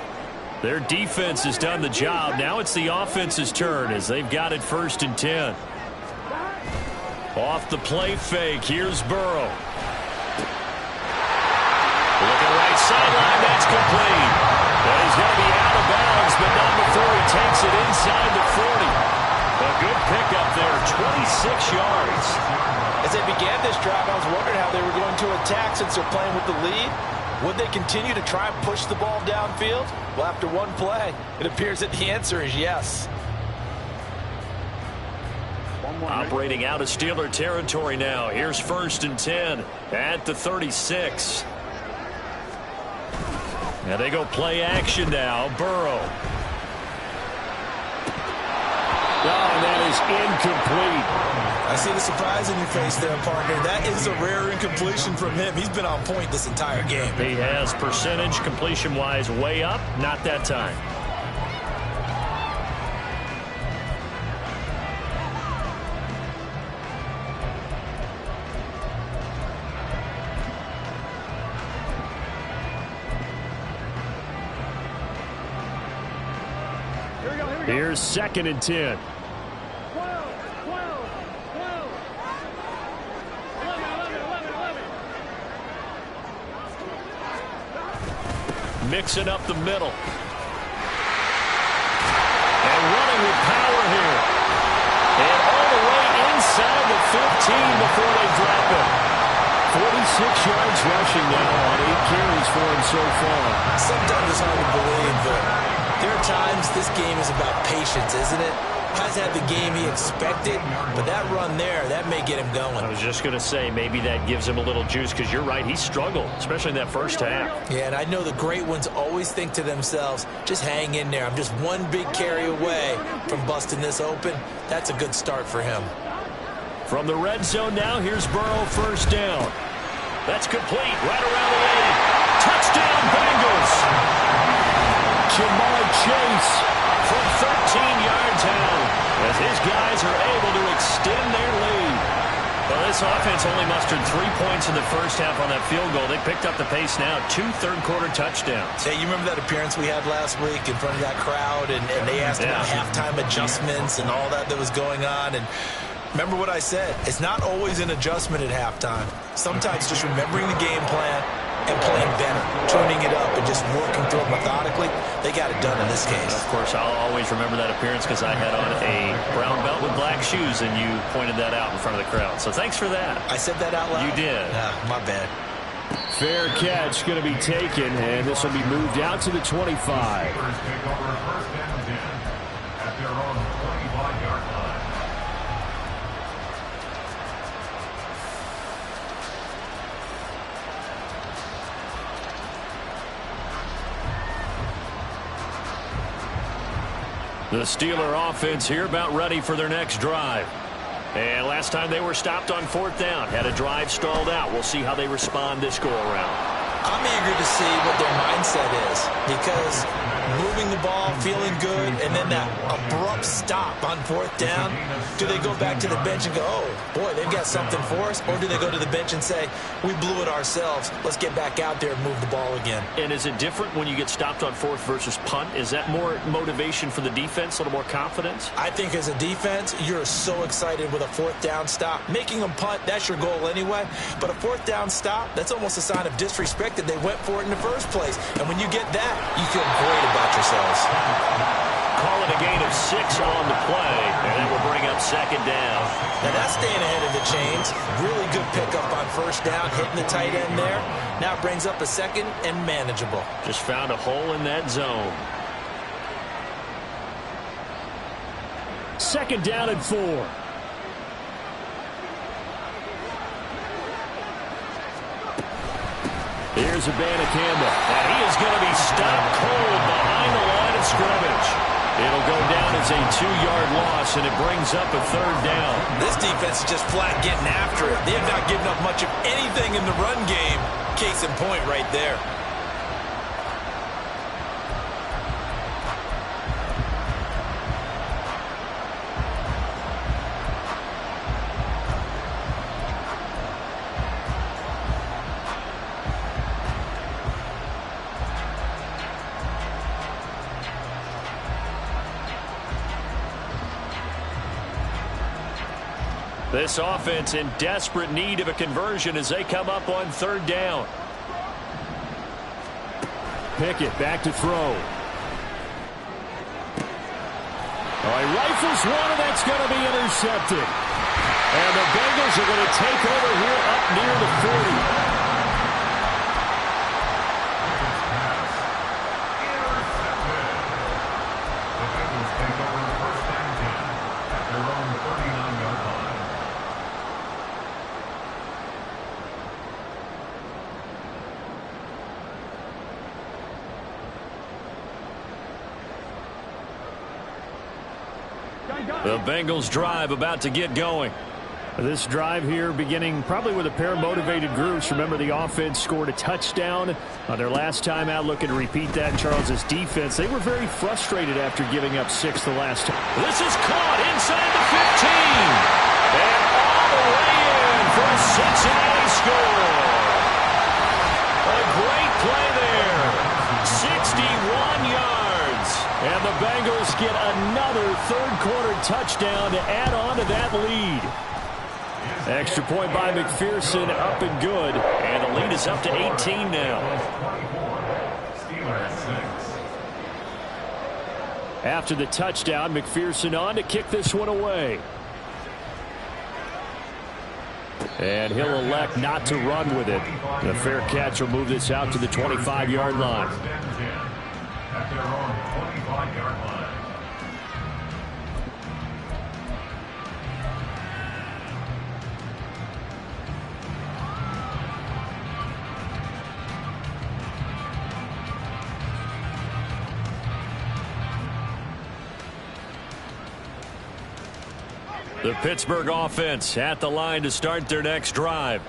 Their defense has done the job. Now it's the offense's turn as they've got it 1st and 10. Off the play fake, here's Burrow. Looking right sideline, that's complete. But he's going to be out of bounds, but not before he takes it inside the 40. A good pickup there, 26 yards. As they began this drive, I was wondering how they were going to attack since they're playing with the lead. Would they continue to try and push the ball downfield? Well, after one play, it appears that the answer is yes. Operating out of Steeler territory now. Here's 1st and 10 at the 36. Now they go play action now. Burrow. And that is incomplete. I see the surprise in your face there, partner. That is a rare incompletion from him. He's been on point this entire game. He has percentage completion-wise way up. Not that time. Here's 2nd and 10. Mixing up the middle. And running with power here. And all the way inside the 15 before they drop it. 46 yards rushing now on 8 carries for him so far. Sometimes it's hard to believe, but there are times this game is about patience, isn't it? Hasn't had the game he expected, but that run there, that may get him going. I was just going to say, maybe that gives him a little juice, because you're right, he struggled, especially in that first half. Yeah, and I know the great ones always think to themselves, just hang in there. I'm just one big carry away from busting this open. That's a good start for him. From the red zone now, here's Burrow 1st down. That's complete, right around the 80. Touchdown, Bengals! Jamar Chase from 13 yards out as his guys are able to extend their lead. Well, this offense only mustered 3 points in the first half on that field goal. They picked up the pace now. 2 third-quarter touchdowns. Hey, you remember that appearance we had last week in front of that crowd, and they asked about halftime adjustments and all that was going on, and remember what I said. It's not always an adjustment at halftime. Sometimes just remembering the game plan and playing better, tuning it up and just working through it methodically. They got it done in this case. Of course, I'll always remember that appearance because I had on a brown belt with black shoes, and you pointed that out in front of the crowd. So thanks for that. I said that out loud? You did. My bad. Fair catch going to be taken, and this will be moved out to the 25. Take over 1st and 10 at their own 25-yard line. The Steeler offense here about ready for their next drive. And last time they were stopped on 4th down. Had a drive stalled out. We'll see how they respond this go-around. I'm eager to see what their mindset is, because moving the ball, feeling good, and then that abrupt stop on fourth down. Do they go back to the bench and go, oh, boy, they've got something for us? Or do they go to the bench and say, we blew it ourselves. Let's get back out there and move the ball again. And is it different when you get stopped on fourth versus punt? Is that more motivation for the defense, a little more confidence? I think as a defense, you're so excited with a fourth down stop. Making them punt, that's your goal anyway. But a fourth down stop, that's almost a sign of disrespect that they went for it in the first place. And when you get that, you feel great about yourselves. Call it a gain of 6 on the play, and that will bring up second down. Now that's staying ahead of the chains. Really good pickup on first down, hitting the tight end there. Now it brings up a second and manageable. Just found a hole in that zone. Second down and 4. Here's Abanikanda. And he is going to be stopped cold behind the line of scrimmage. It'll go down as a 2-yard loss, and it brings up a third down. This defense is just flat getting after it. They have not given up much of anything in the run game. Case in point right there. This offense in desperate need of a conversion as they come up on third down. Pickett back to throw. Oh, he rifles one, and that's going to be intercepted. And the Bengals are going to take over here up near the 40. The Bengals drive about to get going. This drive here beginning probably with a pair of motivated groups. Remember, the offense scored a touchdown on their last time out. Looking to repeat that. Charles's defense, they were very frustrated after giving up 6 the last time. This is caught inside the 15. And all the way in for a Cincinnati score. A great play there. 61 yards. And the Bengals get another third-quarter touchdown to add on to that lead. Extra point by McPherson, up and good. And the lead is up to 18 now. After the touchdown, McPherson on to kick this one away. And he'll elect not to run with it. The fair catch will move this out to the 25-yard line. At their own 25-yard line. The Pittsburgh offense at the line to start their next drive.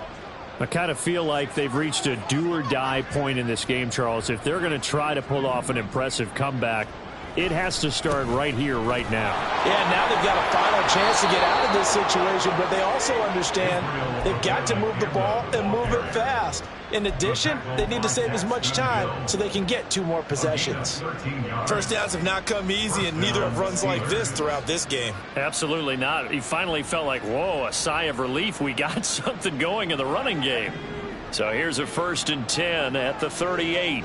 I kind of feel like they've reached a do-or-die point in this game, Charles. If they're going to try to pull off an impressive comeback, it has to start right here, right now. Yeah, now they've got a final chance to get out of this situation, but they also understand they've got to move the ball and move it fast. In addition, they need to save as much time so they can get 2 more possessions. First downs have not come easy, and neither have runs like this throughout this game. Absolutely not. He finally felt like, whoa, a sigh of relief. We got something going in the running game. So here's a 1st and 10 at the 38.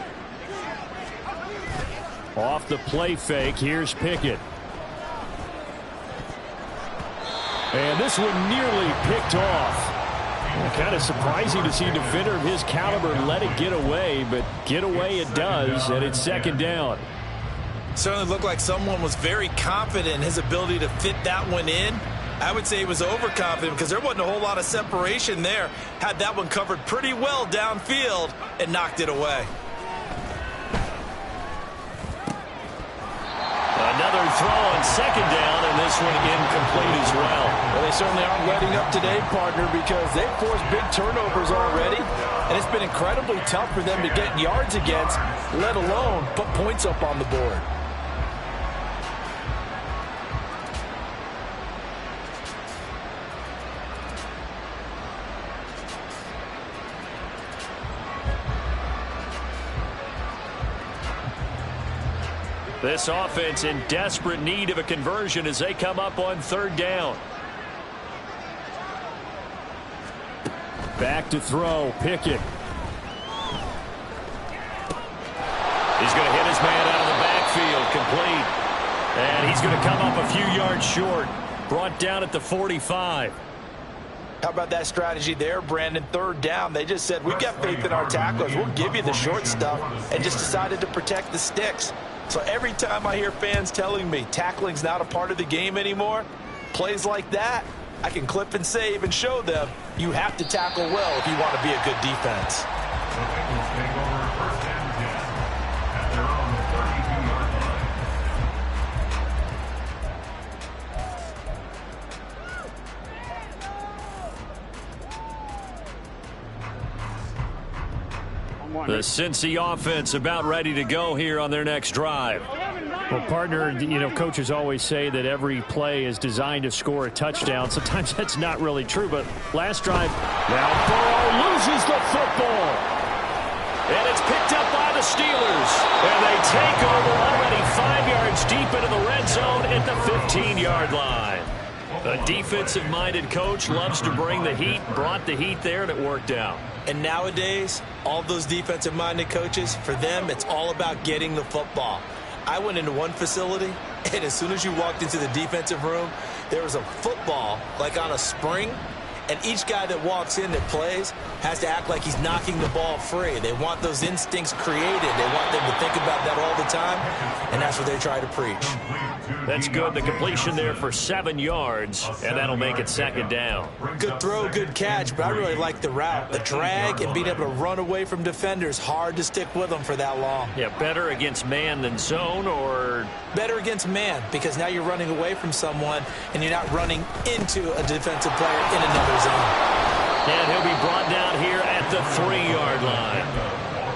Off the play fake, here's Pickett. And this one nearly picked off. Kind of surprising to see a defender of his caliber let it get away, but get away it does, and it's 2nd down. Certainly looked like someone was very confident in his ability to fit that one in. I would say he was overconfident because there wasn't a whole lot of separation there. Had that one covered pretty well downfield and knocked it away. Another throw on 2nd down, and and this one incomplete as well. Well, they certainly aren't letting up today, partner, because they've forced big turnovers already, and it's been incredibly tough for them to get yards against, let alone put points up on the board. This offense in desperate need of a conversion as they come up on third down. Back to throw, Pickett. He's going to hit his man out of the backfield, complete. And he's going to come up a few yards short. Brought down at the 45. How about that strategy there, Brandon? Third down, they just said, we've got faith in our tacklers. We'll give you the short stuff, and just decided to protect the sticks. So every time I hear fans telling me tackling's not a part of the game anymore, plays like that, I can clip and save and show them you have to tackle well if you want to be a good defense. The Bengals take over first and 10 at their own 32-yard line. The Cincy offense about ready to go here on their next drive. Well, partner, you know, coaches always say that every play is designed to score a touchdown. Sometimes that's not really true, but last drive, now Burrow loses the football. And it's picked up by the Steelers. And they take over already 5 yards deep into the red zone at the 15-yard line. A defensive-minded coach loves to bring the heat, brought the heat there, and it worked out. And nowadays, all those defensive-minded coaches, for them, it's all about getting the football. I went into one facility, and as soon as you walked into the defensive room, there was a football, like on a spring, and each guy that walks in that plays has to act like he's knocking the ball free. They want those instincts created. They want them to think about that all the time, and that's what they try to preach. That's good. The completion there for 7 yards, and that'll make it second down. Good throw, good catch, but I really like the route. The drag and being able to run away from defenders, hard to stick with them for that long. Yeah, better against man than zone, or? Better against man, because now you're running away from someone, and you're not running into a defensive player in another zone. And he'll be brought down here at the 3-yard line.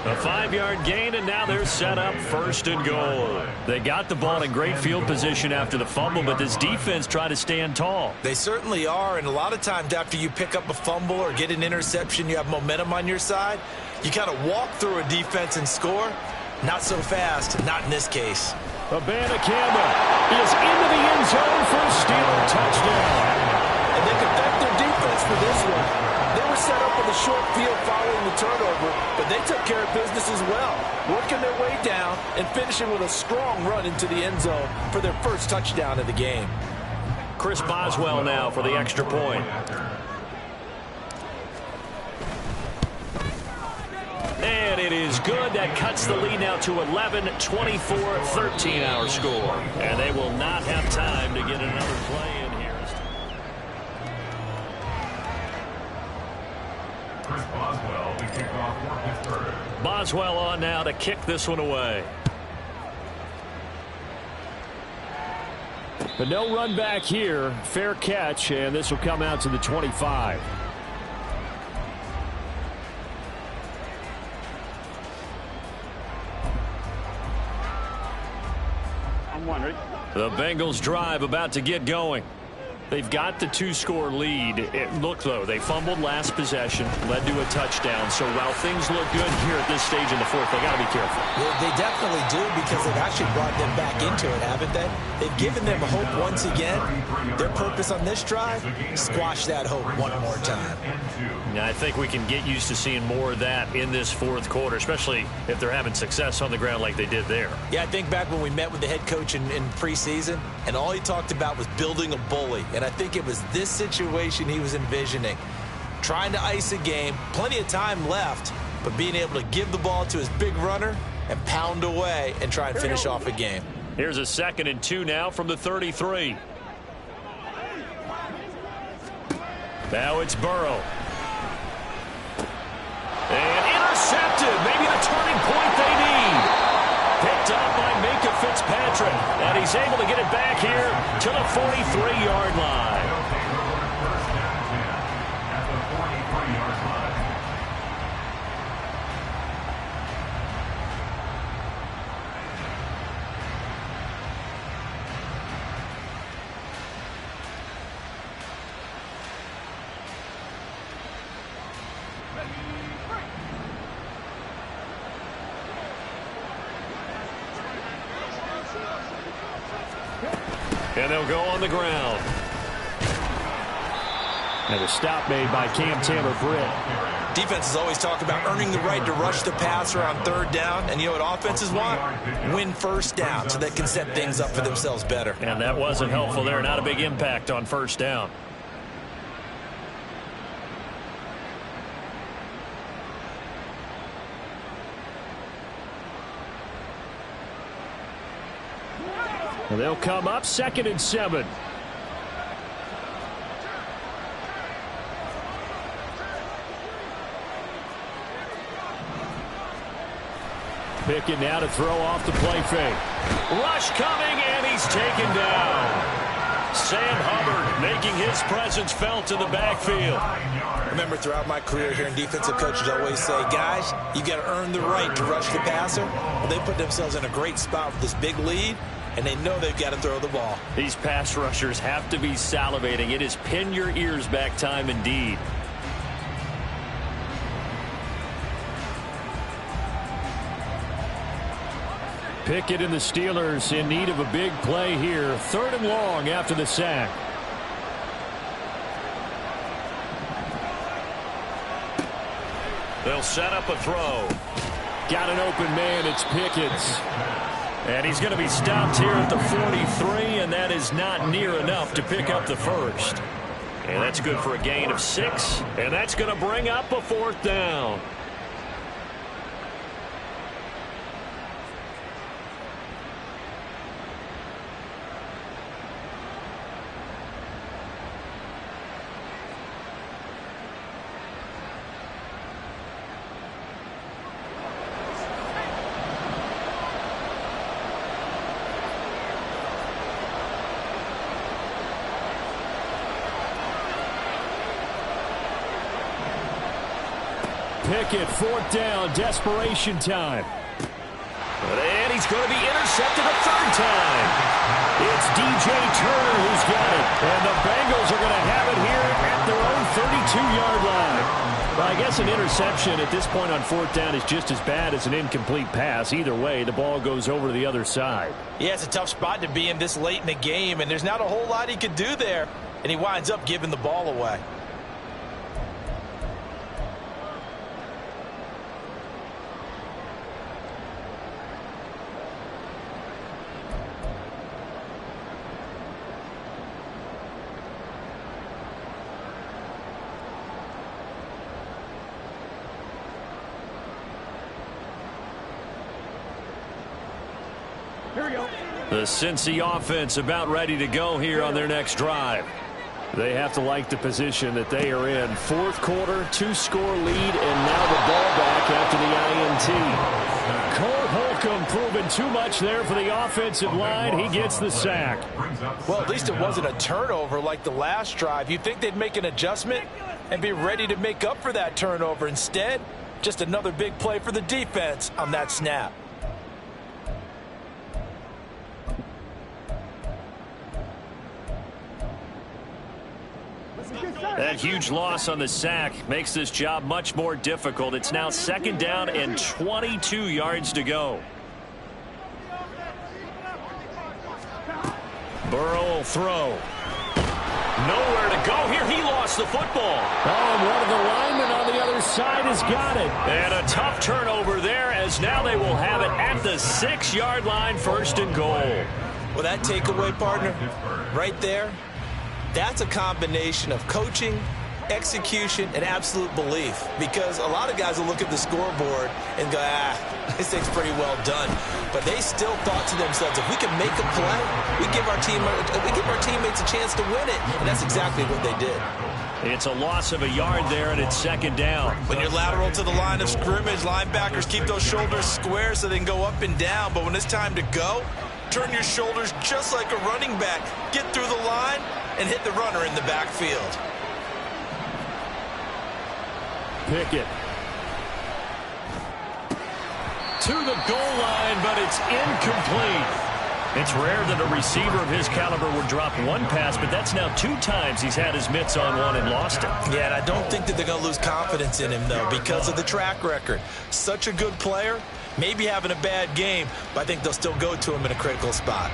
A 5-yard gain, and now they're set up first and goal. They got the ball in great field position after the fumble, but this defense tried to stand tall. They certainly are, and a lot of times after you pick up a fumble or get an interception, you have momentum on your side. You kind of walk through a defense and score. Not so fast, not in this case. Abanikanda is into the end zone for a Steeler touchdown. And they can thank their defense for this one. They were set up with a short field following the turnover, but they took care of business as well, working their way down and finishing with a strong run into the end zone for their first touchdown of the game. Chris Boswell now for the extra point. And it is good. That cuts the lead now to 11, 24-13 our score. And they will not have time to get another play in here. Chris Boswell, the kickoff for Pittsburgh. Boswell on now to kick this one away. But no run back here. Fair catch, and this will come out to the 25. I'm one, ready? The Bengals drive about to get going. They've got the 2-score lead. Look, though, they fumbled last possession, led to a touchdown. So while things look good here at this stage in the fourth, they got to be careful. They definitely do, because they've actually brought them back into it, haven't they? They've given them hope once again. Their purpose on this drive, squash that hope one more time. Yeah, I think we can get used to seeing more of that in this fourth quarter, especially if they're having success on the ground like they did there. Yeah, I think back when we met with the head coach in preseason, and all he talked about was building a bully. And I think it was this situation he was envisioning. Trying to ice a game, plenty of time left, but being able to give the ball to his big runner and pound away and try and finish off a game. Here's a 2nd and 2 now from the 33. Now it's Burrow. And intercepted. Maybe the turning point they need. Picked up by Minkah Fitzpatrick. And he's able to get it back here to the 43-yard line. At the 43-yard line. And they'll go on the ground. And a stop made by Cam Taylor-Britt. Defenses always talk about earning the right to rush the passer on third down. And you know what offenses want? Win first down so they can set things up for themselves better. And that wasn't helpful there. Not a big impact on first down. And they'll come up 2nd and 7. Pickett now to throw off the play fake. Rush coming, and he's taken down. Sam Hubbard making his presence felt in the backfield. Remember, throughout my career here in defensive coaches always say, guys, you got to earn the right to rush the passer. Well, they put themselves in a great spot with this big lead, and they know they've got to throw the ball. These pass rushers have to be salivating. It is pin your ears back time indeed. Pickett and the Steelers in need of a big play here. 3rd and long after the sack. They'll set up a throw. Got an open man. It's Pickett. And he's going to be stopped here at the 43, and that is not near enough to pick up the first. And that's good for a gain of 6, and that's going to bring up a 4th down. Pickett, 4th down, desperation time. And he's going to be intercepted a 3rd time. It's DJ Turner who's got it. And the Bengals are going to have it here at their own 32-yard line. Well, I guess an interception at this point on 4th down is just as bad as an incomplete pass. Either way, the ball goes over to the other side. Yeah, it's a tough spot to be in this late in the game, and there's not a whole lot he could do there. And he winds up giving the ball away. The Cincy offense about ready to go here on their next drive. They have to like the position that they are in. 4th quarter, 2-score lead, and now the ball back after the INT. Cole Holcomb proving too much there for the offensive line. He gets the sack. Well, at least it wasn't a turnover like the last drive. You'd think they'd make an adjustment and be ready to make up for that turnover. Instead, just another big play for the defense on that snap. That huge loss on the sack makes this job much more difficult. It's now 2nd down and 22 yards to go. Burrow will throw. Nowhere to go here. He lost the football. Oh, and one of the linemen on the other side has got it. And a tough turnover there, as now they will have it at the 6-yard line, 1st and goal. Well, that takeaway, partner, right there, that's a combination of coaching, execution, and absolute belief. Because a lot of guys will look at the scoreboard and go, this thing's pretty well done. But they still thought to themselves, if we can make a play, we give our teammates a chance to win it. And that's exactly what they did. It's a loss of a yard there, and it's 2nd down. When you're lateral to the line of scrimmage, linebackers keep those shoulders square so they can go up and down. But when it's time to go, Turn your shoulders just like a running back. Get through the line and hit the runner in the backfield. Pickett. To the goal line, but it's incomplete. It's rare that a receiver of his caliber would drop one pass, but that's now 2 times he's had his mitts on one and lost it. Yeah, and I don't think that they're going to lose confidence in him, though, because of the track record. Such a good player, maybe having a bad game, but I think they'll still go to him in a critical spot.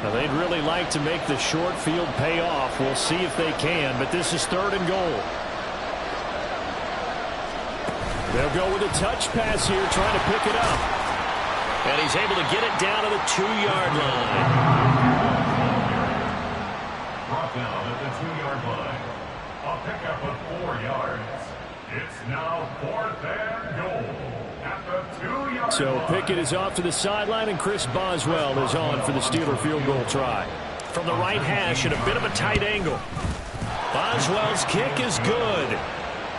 Now, they'd really like to make the short field pay off. We'll see if they can, but this is 3rd and goal. They'll go with a touch pass here, trying to pick it up. And he's able to get it down to the 2-yard line. Brought down at the 2-yard line. A pickup of 4 yards. It's now 4th and goal at the 2-yard So line. Pickett is off to the sideline, and Chris Boswell is on for the Steeler field goal try. From the right hash at a bit of a tight angle. Boswell's kick is good.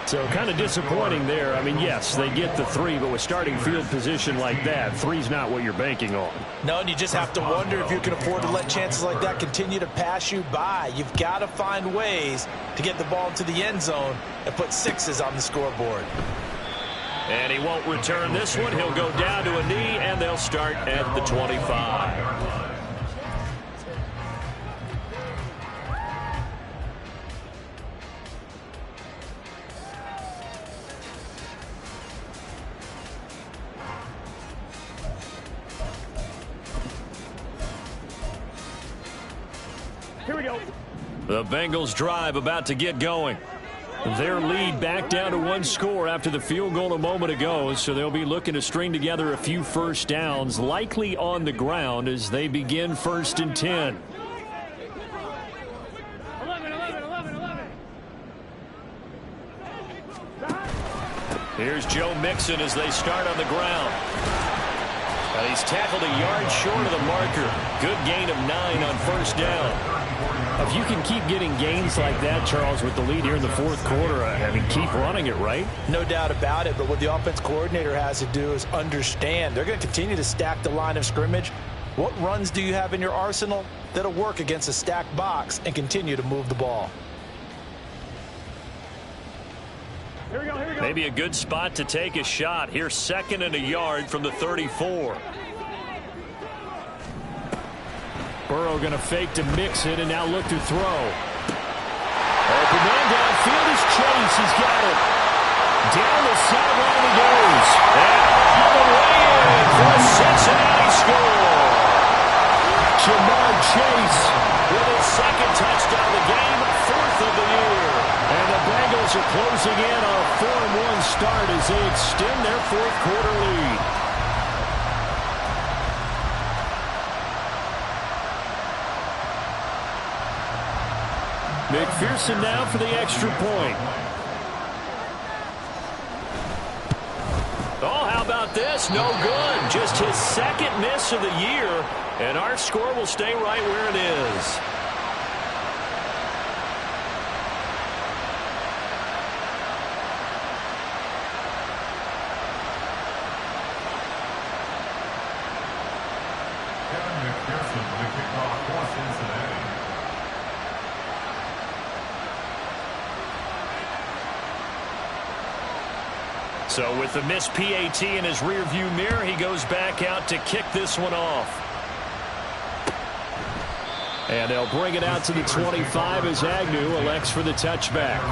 So kind of disappointing there. I mean, yes, they get the 3, but with starting field position like that, 3's not what you're banking on. No, and you just have to wonder if you can afford to let chances like that continue to pass you by. You've got to find ways to get the ball into the end zone and put 6s on the scoreboard. And he won't return this one. He'll go down to a knee, and they'll start at the 25. Here we go. The Bengals drive about to get going. Their lead back down to 1 score after the field goal a moment ago, so they'll be looking to string together a few first downs, likely on the ground as they begin 1st and 10. 11. Here's Joe Mixon as they start on the ground. And he's tackled a yard short of the marker. Good gain of 9 on 1st down. If you can keep getting gains like that, Charles, with the lead here in the 4th quarter, I mean, keep running it, right? No doubt about it, but what the offense coordinator has to do is understand they're going to continue to stack the line of scrimmage. What runs do you have in your arsenal that'll work against a stacked box and continue to move the ball? Here we go. Maybe a good spot to take a shot. Here's 2nd and a yard from the 34. Burrow going to fake to mix it and now look to throw. Open man downfield is Chase. He's got it. Down the sideline he goes. And all the way in for a Cincinnati score. Jamar Chase With his 2nd touchdown of the game, 4th of the year. And the Bengals are closing in on a 4-1 start as they extend their 4th quarter lead. McPherson now for the extra point. Oh, how about this? No good. Just his 2nd miss of the year, and our score will stay right where it is. Kevin McPherson with the kickoff for Cincinnati. So with the missed PAT in his rearview mirror, he goes back out to kick this one off. And they'll bring it out to the 25 as Agnew elects for the touchback.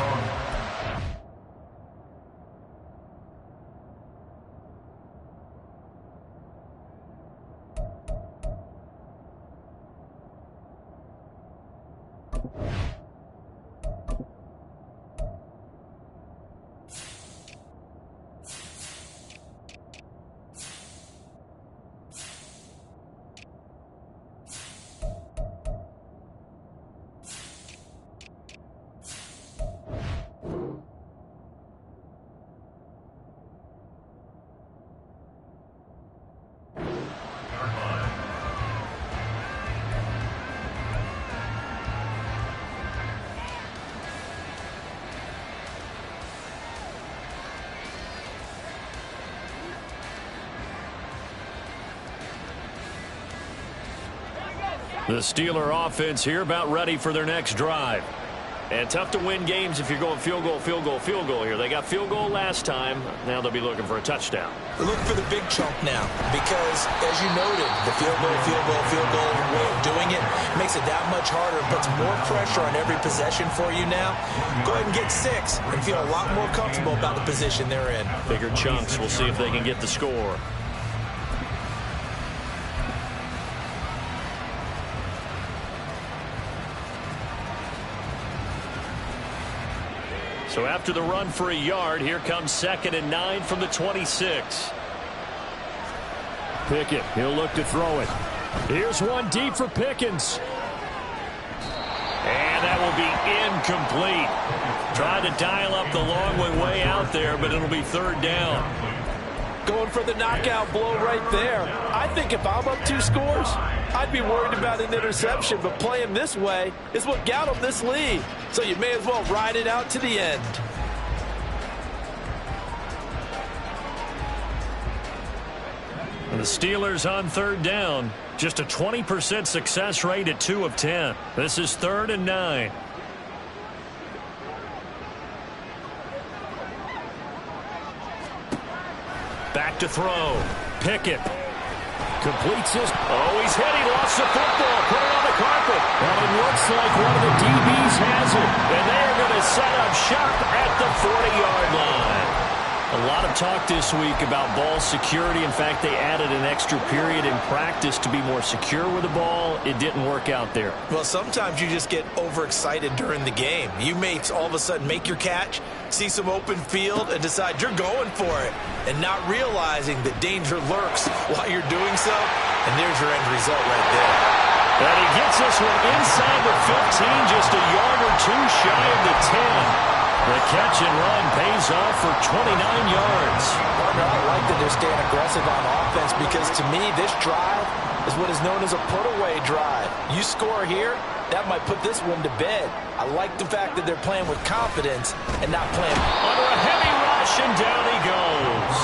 The Steeler offense here about ready for their next drive. And tough to win games if you're going field goal, field goal, field goal here. They got field goal last time. Now they'll be looking for a touchdown. Look for the big chunk now because, as you noted, the field goal way of doing it makes it that much harder and puts more pressure on every possession for you now. Go ahead and get 6 and feel a lot more comfortable about the position they're in. Bigger chunks. We'll see if they can get the score. So after the run for a yard, here comes 2nd and 9 from the 26. Pickett, he'll look to throw it. Here's one deep for Pickens. And that will be incomplete. Trying to dial up the long way out there, but it'll be 3rd down. Going for the knockout blow right there. I think if I'm up 2 scores, I'd be worried about an interception, but playing this way is what got them this lead. So you may as well ride it out to the end. And the Steelers on 3rd down. Just a 20% success rate at 2 of 10. This is 3rd and 9. Back to throw. Pickett. Completes his. Oh, he's hit. He lost the football. Put it on the carpet. And it looks like one of the DBs has it. And they're going to set up shop at the 40-yard line. A lot of talk this week about ball security. In fact, they added an extra period in practice to be more secure with the ball. It didn't work out there. Well, sometimes you just get overexcited during the game. You may all of a sudden make your catch, see some open field, and decide you're going for it, and not realizing that danger lurks while you're doing so. And there's your end result right there. And he gets this one inside the 15, just a yard or 2 shy of the 10. The catch and run pays off for 29 yards. Partner, I like that they're staying aggressive on offense because, to me, this drive is what is known as a put-away drive. You score here, that might put this one to bed. I like the fact that they're playing with confidence and not playing under a heavy rush, and down he goes.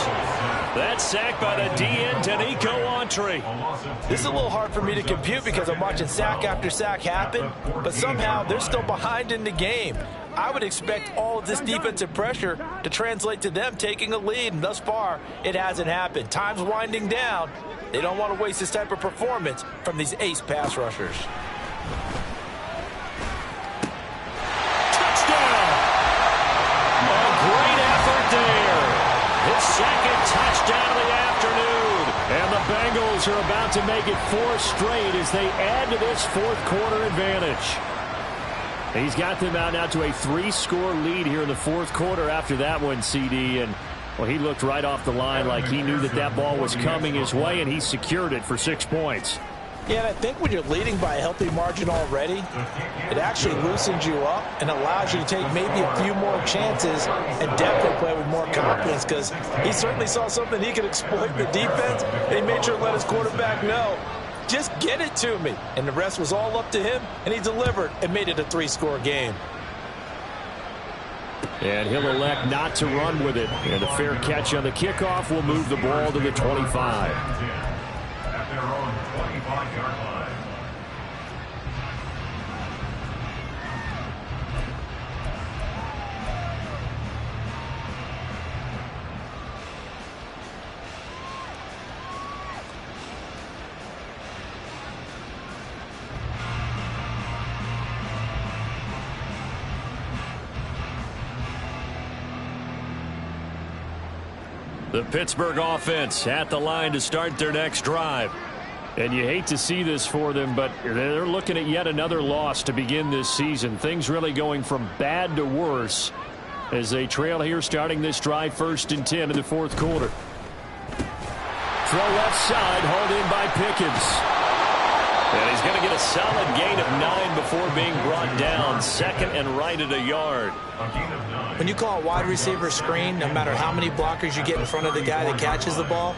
That's sacked by the DN, Danico Autry. This is a little hard for me to compute because I'm watching sack after sack happen, but somehow they're still behind in the game. I would expect all of this defensive pressure to translate to them taking a lead, and thus far, it hasn't happened. Time's winding down. They don't want to waste this type of performance from these ace pass rushers. Touchdown! A great effort there. His 2nd touchdown of the afternoon. And the Bengals are about to make it 4 straight as they add to this 4th quarter advantage. He's got them out now to a 3-score lead here in the 4th quarter after that one, CD. And, well, he looked right off the line like he knew that that ball was coming his way, and he secured it for 6 points. Yeah, and I think when you're leading by a healthy margin already, it actually loosens you up and allows you to take maybe a few more chances and definitely play with more confidence because he certainly saw something he could exploit in the defense, and he made sure to let his quarterback know, just get it to me. And the rest was all up to him, and he delivered and made it a 3-score game. And he'll elect not to run with it. And a fair catch on the kickoff will move the ball to the 25. At their own 25-yard line. The Pittsburgh offense at the line to start their next drive. And you hate to see this for them, but they're looking at yet another loss to begin this season. Things really going from bad to worse as they trail here starting this drive 1st and 10 in the 4th quarter. Throw left side, hauled in by Pickens. And he's going to get a solid gain of 9 before being brought down. 2nd and right at a yard. When you call a wide receiver screen, no matter how many blockers you get in front of the guy that catches the ball,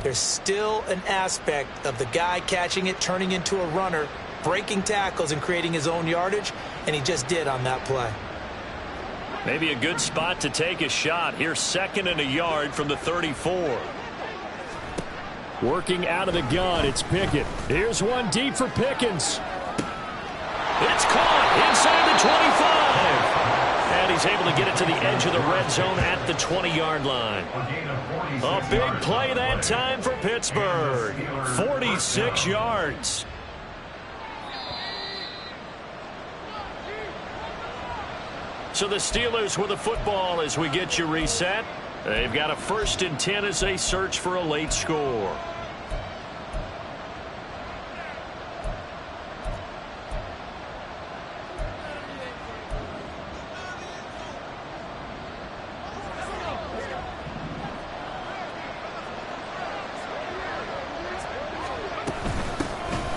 there's still an aspect of the guy catching it, turning into a runner, breaking tackles and creating his own yardage, and he just did on that play. Maybe a good spot to take a shot. Here's 2nd and a yard from the 34. Working out of the gun, it's Pickett. Here's one deep for Pickens. It's caught inside the 25. And he's able to get it to the edge of the red zone at the 20-yard line. A big play that time for Pittsburgh. 46 yards. So the Steelers with the football as we get you reset. They've got a 1st and 10 as they search for a late score.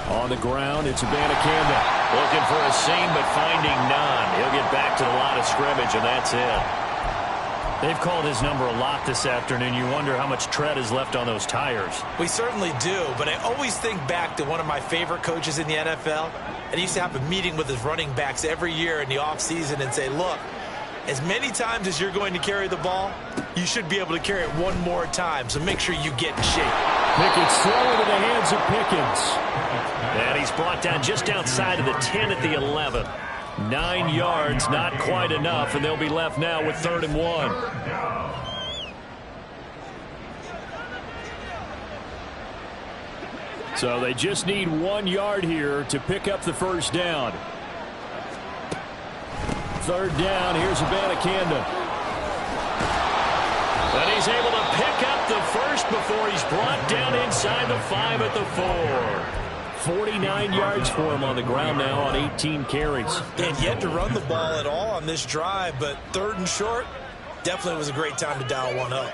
On the ground, it's Abanikanda. Looking for a seam, but finding none. He'll get back to the line of scrimmage, and that's it. They've called his number a lot this afternoon. You wonder how much tread is left on those tires. We certainly do, but I always think back to one of my favorite coaches in the NFL. And he used to have a meeting with his running backs every year in the offseason and say, look, as many times as you're going to carry the ball, you should be able to carry it one more time, so make sure you get in shape. Pickett's throw into the hands of Pickens. And he's brought down just outside of the 10 at the 11. 9 yards, not quite enough, and they'll be left now with 3rd and 1. So they just need 1 yard here to pick up the 1st down. 3rd down, here's Abanikanda. And he's able to pick up the first before he's brought down inside the 5 at the 4. 49 yards for him on the ground now on 18 carries. And yet to run the ball at all on this drive, but 3rd and short, definitely was a great time to dial one up.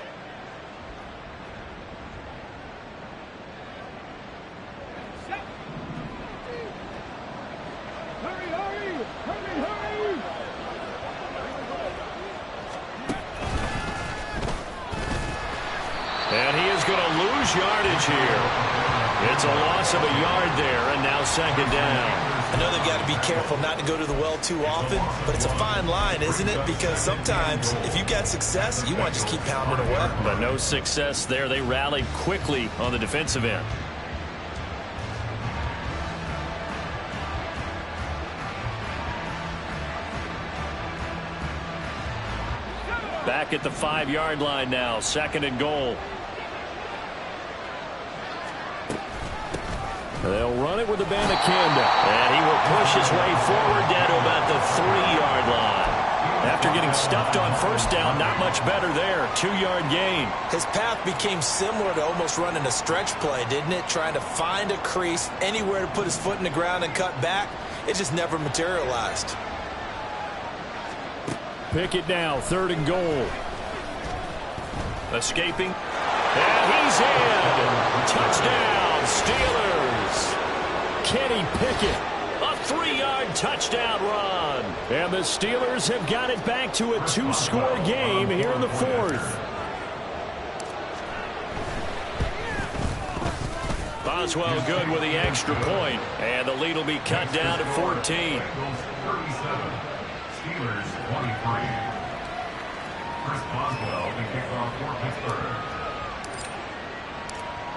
And he is going to lose yardage here. It's a loss of a yard there, and now 2nd down. I know they've got to be careful not to go to the well too often, but it's a fine line, isn't it? Because sometimes, if you've got success, you want to just keep pounding away. But no success there. They rallied quickly on the defensive end. Back at the 5-yard line now, 2nd and goal. They'll run it with Abanikanda. And he will push his way forward down to about the 3-yard line. After getting stuffed on 1st down, not much better there. 2-yard gain. His path became similar to almost running a stretch play, didn't it? Trying to find a crease, anywhere to put his foot in the ground and cut back. It just never materialized. Pickett now, 3rd and goal. Escaping. And he's in. Touchdown, Steelers. Kenny Pickett. A 3-yard touchdown run. And the Steelers have got it back to a 2-score game here in the 4th. Boswell good with the extra point. And the lead will be cut down to 14. Steelers 23. Chris Boswell, the kickoff for Pittsburgh.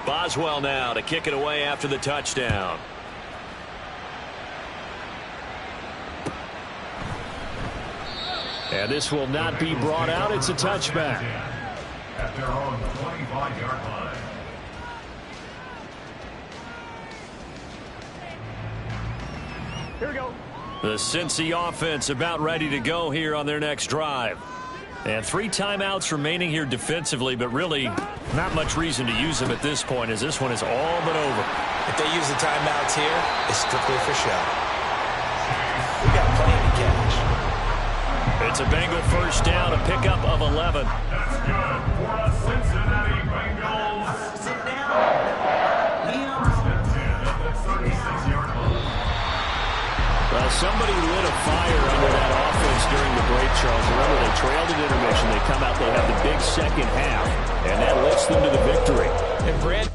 Boswell now to kick it away after the touchdown. And this will not be brought out. It's a touchback. At their own 25-yard line. Here we go. The Cincy offense about ready to go here on their next drive. And 3 timeouts remaining here defensively, but really not much reason to use them at this point as this one is all but over. If they use the timeouts here, it's strictly for show. We got plenty to catch. It's a Bengal 1st down, a pickup of 11. That's good for the Cincinnati Bengals. Sit down. First and 10 at the 36-yard line. Well, somebody lit a fire under that offense during the break, Charles. Remember, they trailed at intermission. They come out, they have the big second half, and that lifts them to the victory. And Brad,